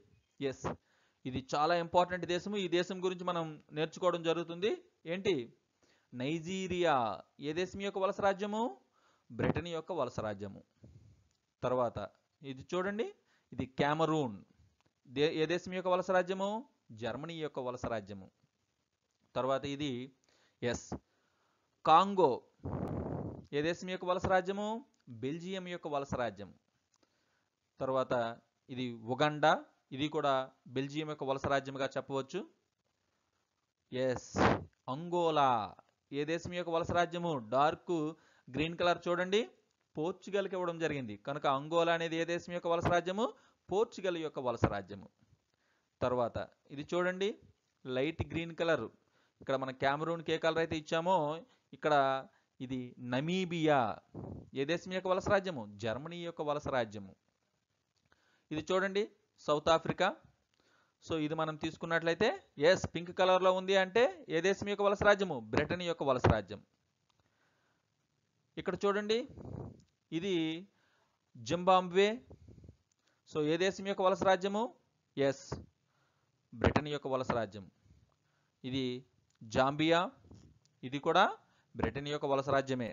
ఇది చాలా ఇంపార్టెంట్ దేశము. ఈ దేశం గురించి మనం నేర్చుకోవడం జరుగుతుంది. ఏంటి? నైజీరియా. ఏ దేశం యొక్క వలస రాజ్యము? బ్రిటన్ యొక్క వలస రాజ్యము. తర్వాత ఇది చూడండి, ఇది క్యామరూన్. ఏ దేశం యొక్క వలస రాజ్యము? జర్మనీ యొక్క వలస రాజ్యము. తర్వాత ఇది కాంగో. ఏ దేశం యొక్క వలస రాజ్యము? బెల్జియం యొక్క వలస రాజ్యం. తర్వాత ఇది ఉగండా. ఇది కూడా బెల్జియం యొక్క వలస రాజ్యముగా చెప్పవచ్చు. అంగోలా. ఏ దేశం యొక్క వలస రాజ్యము? డార్క్ గ్రీన్ కలర్ చూడండి, పోర్చుగల్కి ఇవ్వడం జరిగింది కనుక అంగోలా అనేది ఏ దేశం యొక్క వలస రాజ్యము? పోర్చుగల్ యొక్క వలస రాజ్యము. తర్వాత ఇది చూడండి, లైట్ గ్రీన్ కలర్. ఇక్కడ మన క్యామరూన్కి ఏ కలర్ అయితే ఇచ్చామో ఇక్కడ ఇది నమీబియా. ఏ దేశం యొక్క వలస రాజ్యము? జర్మనీ యొక్క వలస రాజ్యము. ఇది చూడండి, సౌత్ ఆఫ్రికా. ఇది మనం తీసుకున్నట్లయితే పింక్ కలర్లో ఉంది అంటే ఏ దేశం యొక్క వలస రాజ్యము? బ్రిటన్ యొక్క వలస రాజ్యం. ఇక్కడ చూడండి, ఇది జింబాబ్వే. ఏ దేశం యొక్క వలస రాజ్యము? బ్రిటన్ యొక్క వలస రాజ్యం. ఇది జాంబియా. ఇది కూడా బ్రిటన్ యొక్క వలస రాజ్యమే.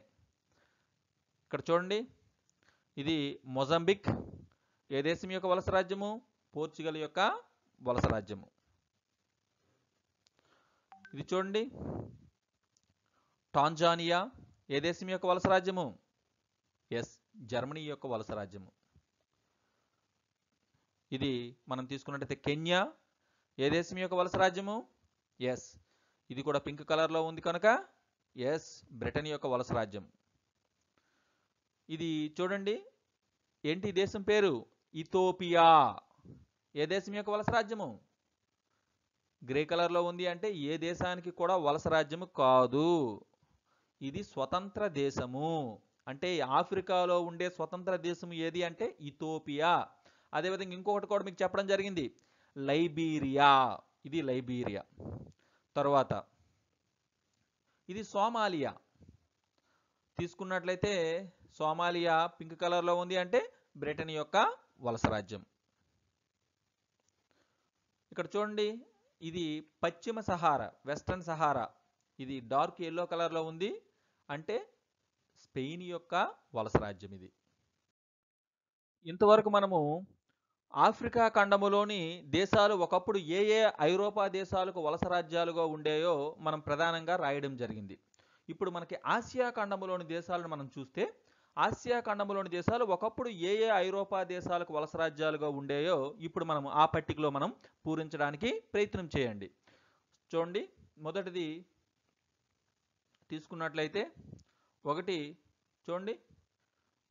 ఇక్కడ చూడండి, ఇది మొజంబిక్. ఏ దేశం యొక్క వలస రాజ్యము? పోర్చుగల్ యొక్క వలస రాజ్యము. ఇది చూడండి, టాంజానియా. ఏ దేశం యొక్క వలస రాజ్యము? జర్మనీ యొక్క వలస రాజ్యము. ఇది మనం తీసుకున్నట్టయితే కెన్యా ఏ దేశం యొక్క వలస రాజ్యము? ఎస్. ఇది కూడా పింక్ కలర్లో ఉంది కనుక ఎస్, బ్రిటన్ యొక్క వలస రాజ్యం. ఇది చూడండి, ఏంటి దేశం పేరు? ఇథోపియా. ఏ దేశం యొక్క వలస రాజ్యము? గ్రే కలర్లో ఉంది అంటే ఏ దేశానికి కూడా వలస రాజ్యము కాదు, ఇది స్వతంత్ర దేశము. అంటే ఆఫ్రికాలో ఉండే స్వతంత్ర దేశం ఏది అంటే ఇథోపియా. అదేవిధంగా ఇంకొకటి కూడా మీకు చెప్పడం జరిగింది, లైబీరియా. ఇది లైబీరియా. తర్వాత ఇది సోమాలియా. తీసుకున్నట్లయితే సోమాలియా పింక్ కలర్లో ఉంది అంటే బ్రిటన్ యొక్క వలస రాజ్యం. ఇక్కడ చూడండి, ఇది పశ్చిమ సహారా, వెస్ట్రన్ సహారా. ఇది డార్క్ ఎల్లో కలర్లో ఉంది అంటే స్పెయిన్ యొక్క వలస రాజ్యం ఇది. ఇంతవరకు మనము ఆఫ్రికా ఖండములోని దేశాలు ఒకప్పుడు ఏ ఏ ఐరోపా దేశాలకు వలస రాజ్యాలుగా ఉండేయో మనం ప్రధానంగా రాయడం జరిగింది. ఇప్పుడు మనకి ఆసియా ఖండములోని దేశాలను మనం చూస్తే, ఆసియా ఖండములోని దేశాలు ఒకప్పుడు ఏ ఏ ఐరోపా దేశాలకు వలస రాజ్యాలుగా ఉండేయో ఇప్పుడు మనం ఆ పట్టికలో మనం పూరించడానికి ప్రయత్నం చేయండి. చూడండి, మొదటిది తీసుకున్నట్లయితే ఒకటి చూడండి,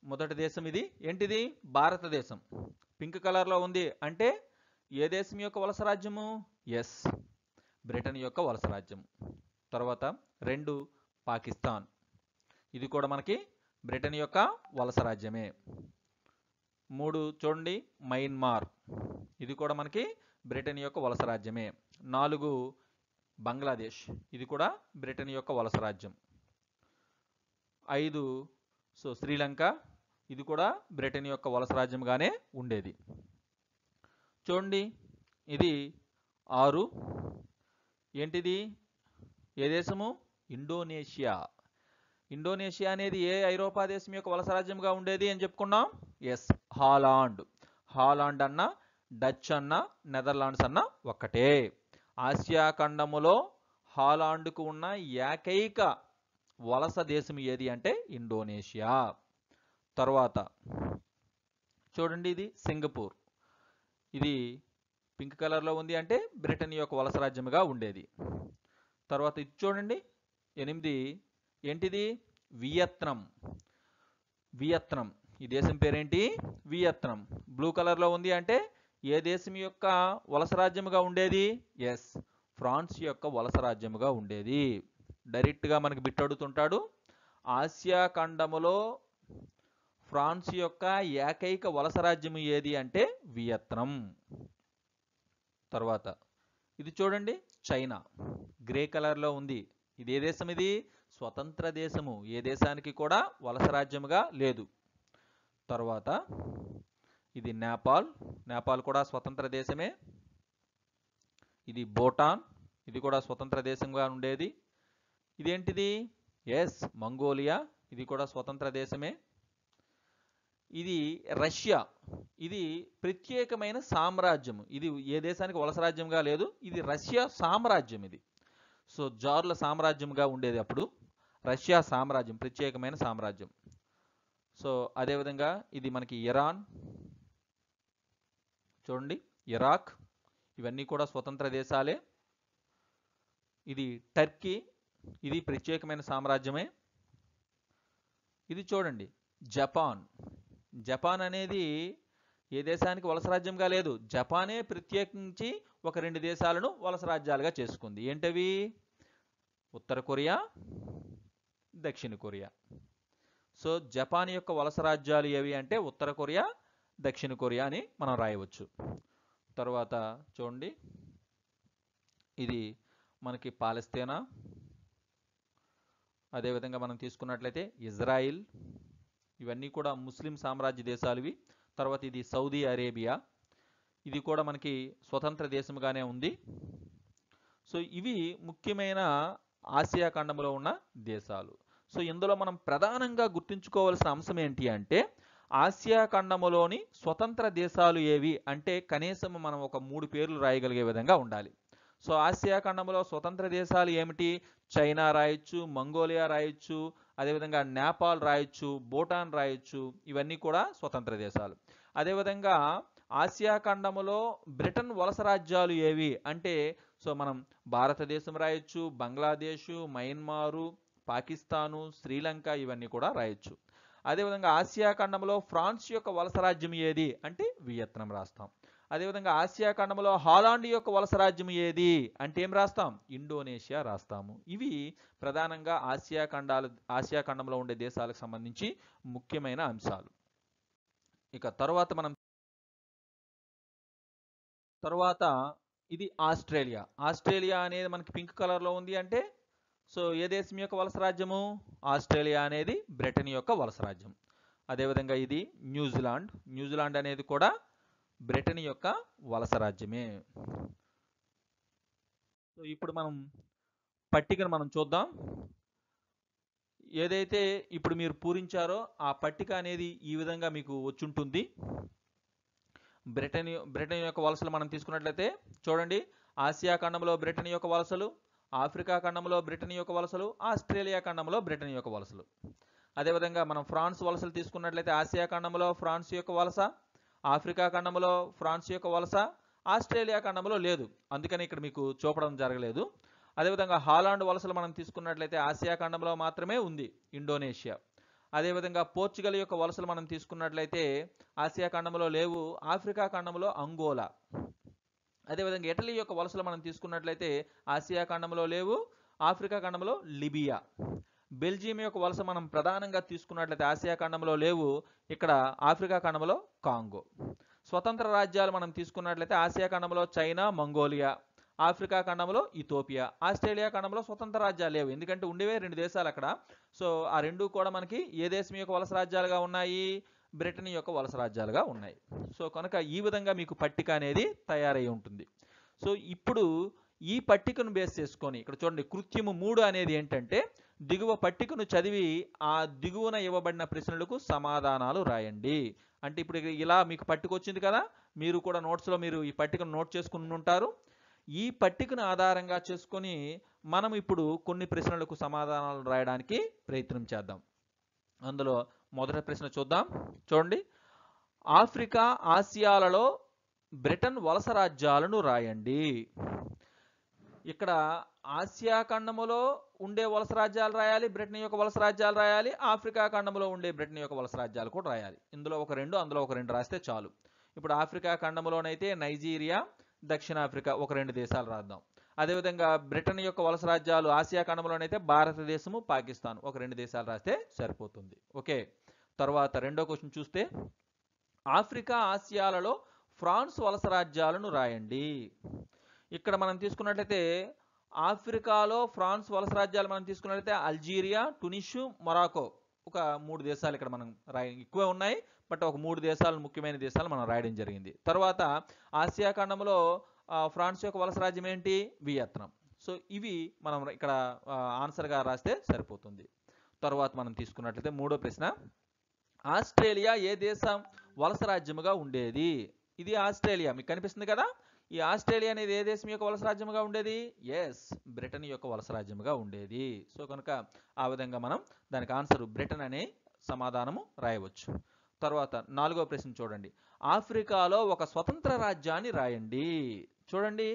మొదటి దేశం ఇది ఏంటిది? భారతదేశం. పింక్ కలర్లో ఉంది అంటే ఏ దేశం యొక్క వలస రాజ్యము? ఎస్, బ్రిటన్ యొక్క వలస రాజ్యం. తర్వాత 2 పాకిస్తాన్. ఇది కూడా మనకి బ్రిటన్ యొక్క వలస రాజ్యమే. 3 చూడండి, మయన్మార్. ఇది కూడా మనకి బ్రిటన్ యొక్క వలస రాజ్యమే. 4 బంగ్లాదేశ్. ఇది కూడా బ్రిటన్ యొక్క వలస రాజ్యం. 5 శ్రీలంక. ఇది కూడా బ్రిటన్ యొక్క వలస రాజ్యంగానే ఉండేది. చూడండి, ఇది 6 ఏంటిది? ఏ దేశము? ఇండోనేషియా. ఇండోనేషియా అనేది ఏ ఐరోపా దేశం యొక్క వలస రాజ్యంగా ఉండేది అని చెప్పుకున్నాం? Yes, Holland. హాలాండ్ అన్న, డచ్ అన్న, నెదర్లాండ్స్ అన్న ఒక్కటే. ఆసియా ఖండములో హాలాండ్కు ఉన్న ఏకైక వలస దేశం ఏది అంటే ఇండోనేషియా. తర్వాత చూడండి, ఇది సింగపూర్. ఇది పింక్ కలర్లో ఉంది అంటే బ్రిటన్ యొక్క వలస రాజ్యముగా ఉండేది. తర్వాత ఇది చూడండి, 8 ఏంటిది? వియత్నాం. వియత్నాం, ఈ దేశం పేరేంటి? వియత్నాం. బ్లూ కలర్లో ఉంది అంటే ఏ దేశం యొక్క వలస రాజ్యముగా ఉండేది? ఎస్, ఫ్రాన్స్ యొక్క వలస రాజ్యముగా ఉండేది. డైరెక్ట్గా మనకి బిట్ అడుగుతుంటాడు, ఆసియా ఖండములో ఫ్రాన్స్ యొక్క ఏకైక వలస రాజ్యం ఏది అంటే వియత్నాం. తర్వాత ఇది చూడండి, చైనా. గ్రే కలర్లో ఉంది. ఇది ఏ దేశం? ఇది స్వతంత్ర దేశము, ఏ దేశానికి కూడా వలస రాజ్యముగా లేదు. తర్వాత ఇది నేపాల్. నేపాల్ కూడా స్వతంత్ర దేశమే. ఇది భూటాన్. ఇది కూడా స్వతంత్ర దేశంగా ఉండేది. ఇదేంటిది? Yes, Mongolia. ఇది కూడా స్వతంత్ర దేశమే. ఇది రష్యా. ఇది ప్రత్యేకమైన సామ్రాజ్యం. ఇది ఏ దేశానికి వలస రాజ్యంగా లేదు, ఇది రష్యా సామ్రాజ్యం. ఇది సో జార్ల సామ్రాజ్యంగా ఉండేది అప్పుడు. రష్యా సామ్రాజ్యం, ప్రత్యేకమైన సామ్రాజ్యం. సో అదేవిధంగా ఇది మనకి ఇరాన్. చూడండి, ఇరాక్. ఇవన్నీ కూడా స్వతంత్ర దేశాలే. ఇది టర్కీ. ఇది ప్రత్యేకమైన సామ్రాజ్యమే. ఇది చూడండి, జపాన్. జపాన్ అనేది ఏ దేశానికి వలస రాజ్యంగా లేదు, జపానే ప్రత్యేకించి ఒక 2 దేశాలను వలస రాజ్యాలుగా చేసుకుంది. ఏంటవి? ఉత్తర కొరియా, దక్షిణ కొరియా. సో జపాన్ యొక్క వలస రాజ్యాలు ఏవి అంటే ఉత్తర కొరియా, దక్షిణ కొరియా అని మనం రాయవచ్చు. తర్వాత చూడండి, ఇది మనకి పాలస్తీనా. అదేవిధంగా మనం తీసుకున్నట్లయితే ఇజ్రాయిల్. ఇవన్నీ కూడా ముస్లిం సామ్రాజ్య దేశాలు ఇవి. తర్వాత ఇది సౌదీ అరేబియా. ఇది కూడా మనకి స్వతంత్ర దేశంగానే ఉంది. సో ఇవి ముఖ్యమైన ఆసియా ఖండంలో ఉన్న దేశాలు. సో ఇందులో మనం ప్రధానంగా గుర్తుంచుకోవాల్సిన అంశం ఏంటి అంటే ఆసియా ఖండములోని స్వతంత్ర దేశాలు ఏవి అంటే కనీసం మనం ఒక 3 పేర్లు రాయగలిగే విధంగా ఉండాలి. సో ఆసియా ఖండంలో స్వతంత్ర దేశాలు ఏమిటి? చైనా రాయొచ్చు, మంగోలియా రాయొచ్చు, అదేవిధంగా నేపాల్ రాయొచ్చు, భూటాన్ రాయొచ్చు. ఇవన్నీ కూడా స్వతంత్ర దేశాలు. అదేవిధంగా ఆసియా ఖండములో బ్రిటన్ వలస రాజ్యాలు ఏవి అంటే సో మనం భారతదేశం రాయొచ్చు, బంగ్లాదేశ్, మయన్మారు, పాకిస్తాను, శ్రీలంక ఇవన్నీ కూడా రాయొచ్చు. అదేవిధంగా ఆసియా ఖండంలో ఫ్రాన్స్ యొక్క వలస రాజ్యం ఏది అంటే వియత్నాం రాస్తాం. అదేవిధంగా ఆసియా ఖండంలో హాలాండ్ యొక్క వలస రాజ్యం ఏది అంటే ఏం రాస్తాం? ఇండోనేషియా రాస్తాము. ఇవి ప్రధానంగా ఆసియా ఖండంలో ఉండే దేశాలకు సంబంధించి ముఖ్యమైన అంశాలు. ఇక తర్వాత ఇది ఆస్ట్రేలియా. ఆస్ట్రేలియా అనేది మనకి పింక్ కలర్లో ఉంది అంటే సో ఏ దేశం యొక్క వలస రాజ్యము? ఆస్ట్రేలియా అనేది బ్రిటన్ యొక్క వలస రాజ్యం. అదేవిధంగా ఇది న్యూజిలాండ్ అనేది కూడా బ్రిటన్ యొక్క వలస రాజ్యమే. సో ఇప్పుడు మనం పట్టికను మనం చూద్దాం. ఏదైతే ఇప్పుడు మీరు పూరించారో ఆ పట్టిక అనేది ఈ విధంగా మీకు వచ్చుంటుంది. బ్రిటన్ యొక్క వలసలు మనం తీసుకున్నట్లయితే చూడండి, ఆసియా ఖండంలో బ్రిటన్ యొక్క వలసలు, ఆఫ్రికా ఖండంలో బ్రిటన్ యొక్క వలసలు, ఆస్ట్రేలియా ఖండంలో బ్రిటన్ యొక్క వలసలు. అదేవిధంగా మనం ఫ్రాన్స్ వలసలు తీసుకున్నట్లయితే ఆసియా ఖండంలో ఫ్రాన్స్ యొక్క వలస, ఆఫ్రికా ఖండంలో ఫ్రాన్స్ యొక్క వలస, ఆస్ట్రేలియా ఖండంలో లేదు, అందుకని ఇక్కడ మీకు చూపడం జరగలేదు. అదేవిధంగా హాలాండ్ వలసలు మనం తీసుకున్నట్లయితే ఆసియా ఖండంలో మాత్రమే ఉంది, ఇండోనేషియా. అదేవిధంగా పోర్చుగల్ యొక్క వలసలు మనం తీసుకున్నట్లయితే ఆసియా ఖండంలో లేవు, ఆఫ్రికా ఖండంలో అంగోలా. అదేవిధంగా ఇటలీ యొక్క వలసలు మనం తీసుకున్నట్లయితే ఆసియా ఖండంలో లేవు, ఆఫ్రికా ఖండంలో లిబియా. బెల్జియం యొక్క వలస మనం ప్రధానంగా తీసుకున్నట్లయితే ఆసియా ఖండంలో లేవు, ఇక్కడ ఆఫ్రికా ఖండంలో కాంగో. స్వతంత్ర రాజ్యాలు మనం తీసుకున్నట్లయితే ఆసియా ఖండంలో చైనా, మంగోలియా, ఆఫ్రికా ఖండంలో ఇథోపియా. ఆస్ట్రేలియా ఖండంలో స్వతంత్ర రాజ్యాలు లేవు, ఎందుకంటే ఉండేవే 2 దేశాలు అక్కడ. సో ఆ 2 కూడా మనకి ఏ దేశం యొక్క వలస రాజ్యాలుగా ఉన్నాయి? బ్రిటన్ యొక్క వలస రాజ్యాలుగా ఉన్నాయి. సో కనుక ఈ విధంగా మీకు పట్టిక అనేది తయారై ఉంటుంది. సో ఇప్పుడు ఈ పట్టికను బేస్ చేసుకొని ఇక్కడ చూడండి, కృత్యము 3 అనేది ఏంటంటే దిగువ పట్టికను చదివి ఆ దిగువన ఇవ్వబడిన ప్రశ్నలకు సమాధానాలు రాయండి. అంటే ఇప్పుడు ఇలా మీకు పట్టిక వచ్చింది కదా, మీరు కూడా నోట్స్లో మీరు ఈ పట్టికను నోట్ చేసుకుని ఉంటారు. ఈ పట్టికను ఆధారంగా చేసుకొని మనం ఇప్పుడు కొన్ని ప్రశ్నలకు సమాధానాలు రాయడానికి ప్రయత్నం చేద్దాం. అందులో మొదటి ప్రశ్న చూద్దాం. చూడండి, ఆఫ్రికా, ఆసియాలలో బ్రిటన్ వలస రాజ్యాలను రాయండి. ఇక్కడ ఆసియా ఖండములో ఉండే వలస రాజ్యాలు రాయాలి, బ్రిటన్ యొక్క వలస రాజ్యాలు రాయాలి, ఆఫ్రికా ఖండంలో ఉండే బ్రిటన్ యొక్క వలస రాజ్యాలు కూడా రాయాలి. ఇందులో ఒక 2, అందులో ఒక 2 రాస్తే చాలు. ఇప్పుడు ఆఫ్రికా ఖండంలోనైతే నైజీరియా, దక్షిణాఫ్రికా ఒక 2 దేశాలు రాద్దాం. అదేవిధంగా బ్రిటన్ యొక్క వలస రాజ్యాలు ఆసియా ఖండంలోనైతే భారతదేశము, పాకిస్తాన్ ఒక 2 దేశాలు రాస్తే సరిపోతుంది. ఓకే, తర్వాత రెండో క్వశ్చన్ చూస్తే, ఆఫ్రికా, ఆసియాలలో ఫ్రాన్స్ వలస రాజ్యాలను రాయండి. ఇక్కడ మనం తీసుకున్నట్లయితే ఆఫ్రికాలో ఫ్రాన్స్ వలస రాజ్యాలు మనం తీసుకున్నట్లయితే అల్జీరియా, టునిషు, మొరాకో ఒక 3 దేశాలు ఇక్కడ మనం ఎక్కువే ఉన్నాయి, బట్ ఒక 3 దేశాలు ముఖ్యమైన దేశాలు మనం రాయడం జరిగింది. తర్వాత ఆసియా ఖండంలో ఫ్రాన్స్ యొక్క వలస రాజ్యం ఏంటి? వియత్నాం. సో ఇవి మనం ఇక్కడ ఆన్సర్గా రాస్తే సరిపోతుంది. తర్వాత మనం తీసుకున్నట్లయితే మూడో ప్రశ్న, ఆస్ట్రేలియా ఏ దేశం వలస రాజ్యముగా ఉండేది? ఇది ఆస్ట్రేలియా మీకు కనిపిస్తుంది కదా. ఈ ఆస్ట్రేలియా అనేది ఏ దేశం యొక్క వలస రాజ్యముగా ఉండేది? ఎస్, బ్రిటన్ యొక్క వలస రాజ్యముగా ఉండేది. సో కనుక ఆ విధంగా మనం దానికి ఆన్సర్ బ్రిటన్ అనే సమాధానము రాయవచ్చు. తర్వాత నాలుగో ప్రశ్న చూడండి, ఆఫ్రికాలో ఒక స్వతంత్ర రాజ్యాన్ని రాయండి. చూడండి,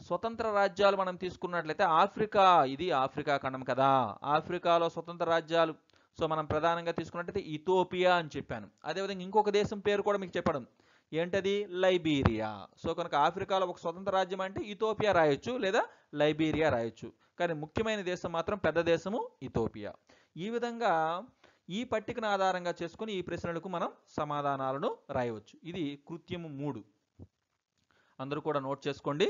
స్వతంత్ర రాజ్యాలు మనం తీసుకున్నట్లయితే ఆఫ్రికా, ఇది ఆఫ్రికా ఖండం కదా, ఆఫ్రికాలో స్వతంత్ర రాజ్యాలు సో మనం ప్రధానంగా తీసుకున్నట్లయితే ఇథోపియా అని చెప్పాను. అదేవిధంగా ఇంకొక దేశం పేరు కూడా మీకు చెప్పడం, ఏంటది? లైబీరియా. సో కనుక ఆఫ్రికాలో ఒక స్వతంత్ర రాజ్యం అంటే ఇథోపియా రాయొచ్చు లేదా లైబీరియా రాయొచ్చు, కానీ ముఖ్యమైన దేశం మాత్రం పెద్ద దేశము ఇథోపియా. ఈ విధంగా ఈ పట్టికను ఆధారంగా చేసుకుని ఈ ప్రశ్నలకు మనం సమాధానాలను రాయవచ్చు. ఇది కృత్యము 3, అందరూ కూడా నోట్ చేసుకోండి.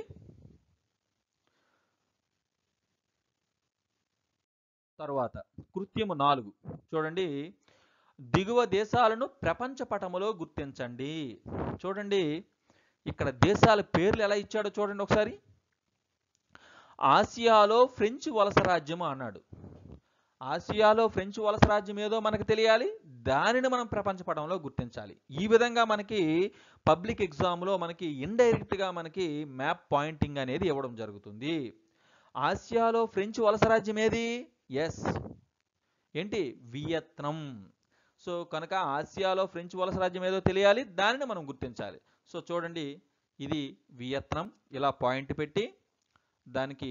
తర్వాత కృత్యము 4 చూడండి, దిగువ దేశాలను ప్రపంచ పటములో గుర్తించండి. చూడండి, ఇక్కడ దేశాల పేర్లు ఎలా ఇచ్చాడో చూడండి ఒకసారి. ఆసియాలో ఫ్రెంచ్ వలస రాజ్యము అన్నాడు. ఆసియాలో ఫ్రెంచ్ వలస రాజ్యం ఏదో మనకు తెలియాలి, దానిని మనం ప్రపంచ పటంలో గుర్తించాలి. ఈ విధంగా మనకి పబ్లిక్ ఎగ్జామ్లో మనకి ఇండైరెక్ట్గా మనకి మ్యాప్ పాయింటింగ్ అనేది ఇవ్వడం జరుగుతుంది. ఆసియాలో ఫ్రెంచ్ వలస రాజ్యం ఏది? ఎస్, ఏంటి? వియత్నాం. సో కనుక ఆసియాలో ఫ్రెంచ్ వలస రాజ్యం ఏదో తెలియాలి, దానిని మనం గుర్తించాలి. సో చూడండి, ఇది వియత్నాం, ఇలా పాయింట్ పెట్టి దానికి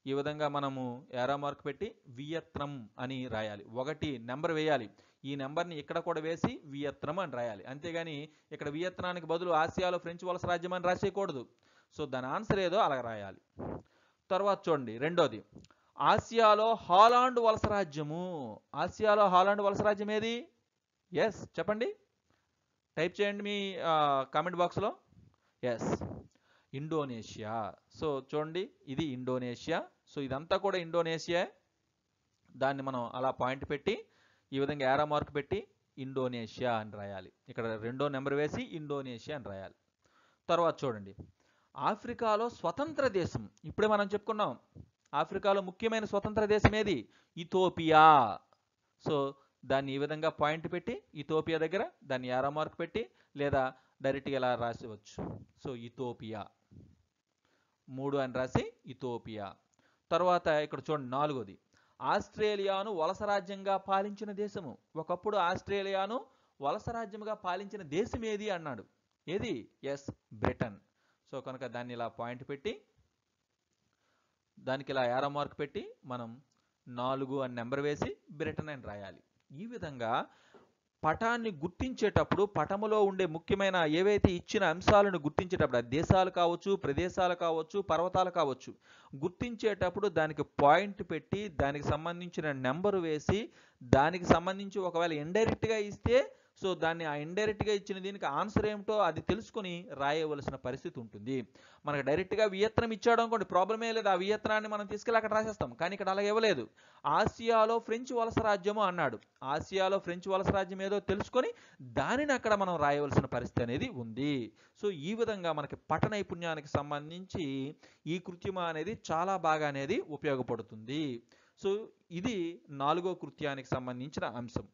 ఈ విధంగా మనము యారో మార్క్ పెట్టి వియత్నాం అని రాయాలి. 1 నెంబర్ వేయాలి. ఈ నెంబర్ని ఇక్కడ కూడా వేసి వియత్నాం అని రాయాలి. అంతేగాని ఇక్కడ వియత్నానికి బదులు ఆసియాలో ఫ్రెంచ్ వలస రాజ్యం అని రాసేయకూడదు. సో దాని ఆన్సర్ ఏదో అలా రాయాలి. తర్వాత చూడండి, రెండోది ఆసియాలో హాలాండ్ వలస రాజ్యము. ఆసియాలో హాలాండ్ వలస రాజ్యం ఏది? ఎస్ చెప్పండి, టైప్ చేయండి మీ కామెంట్ బాక్స్లో. Yes, Indonesia. సో చూడండి, ఇది ఇండోనేషియా. సో ఇదంతా కూడా ఇండోనేషియా. దాన్ని మనం అలా పాయింట్ పెట్టి ఈ విధంగా యారో మార్క్ పెట్టి ఇండోనేషియా అని రాయాలి. ఇక్కడ 2వ నెంబర్ వేసి ఇండోనేషియా అని రాయాలి. తర్వాత చూడండి, ఆఫ్రికాలో స్వతంత్ర దేశం. ఇప్పుడే మనం చెప్పుకున్నాం, ఆఫ్రికాలో ముఖ్యమైన స్వతంత్ర దేశం ఏది? ఇథోపియా. సో దాన్ని ఈ విధంగా పాయింట్ పెట్టి ఇథోపియా దగ్గర దాన్ని యారో మార్క్ పెట్టి లేదా డైరెక్ట్గా ఇలా రాసివచ్చు. సో ఇథోపియా 3 అని రాసి ఇథోపియా. తర్వాత ఇక్కడ చూడండి, 4వది ఆస్ట్రేలియాను వలస రాజ్యంగా పాలించిన దేశము. ఒకప్పుడు ఆస్ట్రేలియాను వలస రాజ్యంగా పాలించిన దేశం ఏది అన్నాడు. ఏది? Yes, Britain. సో కనుక దాన్ని ఇలా పాయింట్ పెట్టి దానికి ఇలా యారో మార్క్ పెట్టి మనం 4 అని నెంబర్ వేసి బ్రిటన్ అని రాయాలి. ఈ విధంగా పటాన్ని గుర్తించేటప్పుడు పటములో ఉండే ముఖ్యమైన ఏవైతే ఇచ్చిన అంశాలను గుర్తించేటప్పుడు, దేశాలు కావచ్చు, ప్రదేశాలు కావచ్చు, పర్వతాలు కావచ్చు, గుర్తించేటప్పుడు దానికి పాయింట్ పెట్టి దానికి సంబంధించిన నెంబరు వేసి దానికి సంబంధించి ఒకవేళ ఇండైరెక్ట్గా ఇస్తే సో దాన్ని ఆ ఇండైరెక్ట్గా ఇచ్చిన దీనికి ఆన్సర్ ఏమిటో అది తెలుసుకొని రాయవలసిన పరిస్థితి ఉంటుంది. మనకు డైరెక్ట్గా వియత్నం ఇచ్చాడు అనుకోండి, ప్రాబ్లమే లేదు, ఆ వియత్నాన్ని మనం తీసుకెళ్ళి అక్కడ రాసేస్తాం. కానీ ఇక్కడ అలా ఇవ్వలేదు. ఆసియాలో ఫ్రెంచ్ వలస రాజ్యము అన్నాడు. ఆసియాలో ఫ్రెంచ్ వలస రాజ్యం ఏదో తెలుసుకొని దానిని అక్కడ మనం రాయవలసిన పరిస్థితి అనేది ఉంది. సో ఈ విధంగా మనకి పట నైపుణ్యానికి సంబంధించి ఈ కృత్రిమ అనేది చాలా బాగా అనేది ఉపయోగపడుతుంది. సో ఇది 4వ కృత్యానికి సంబంధించిన అంశం.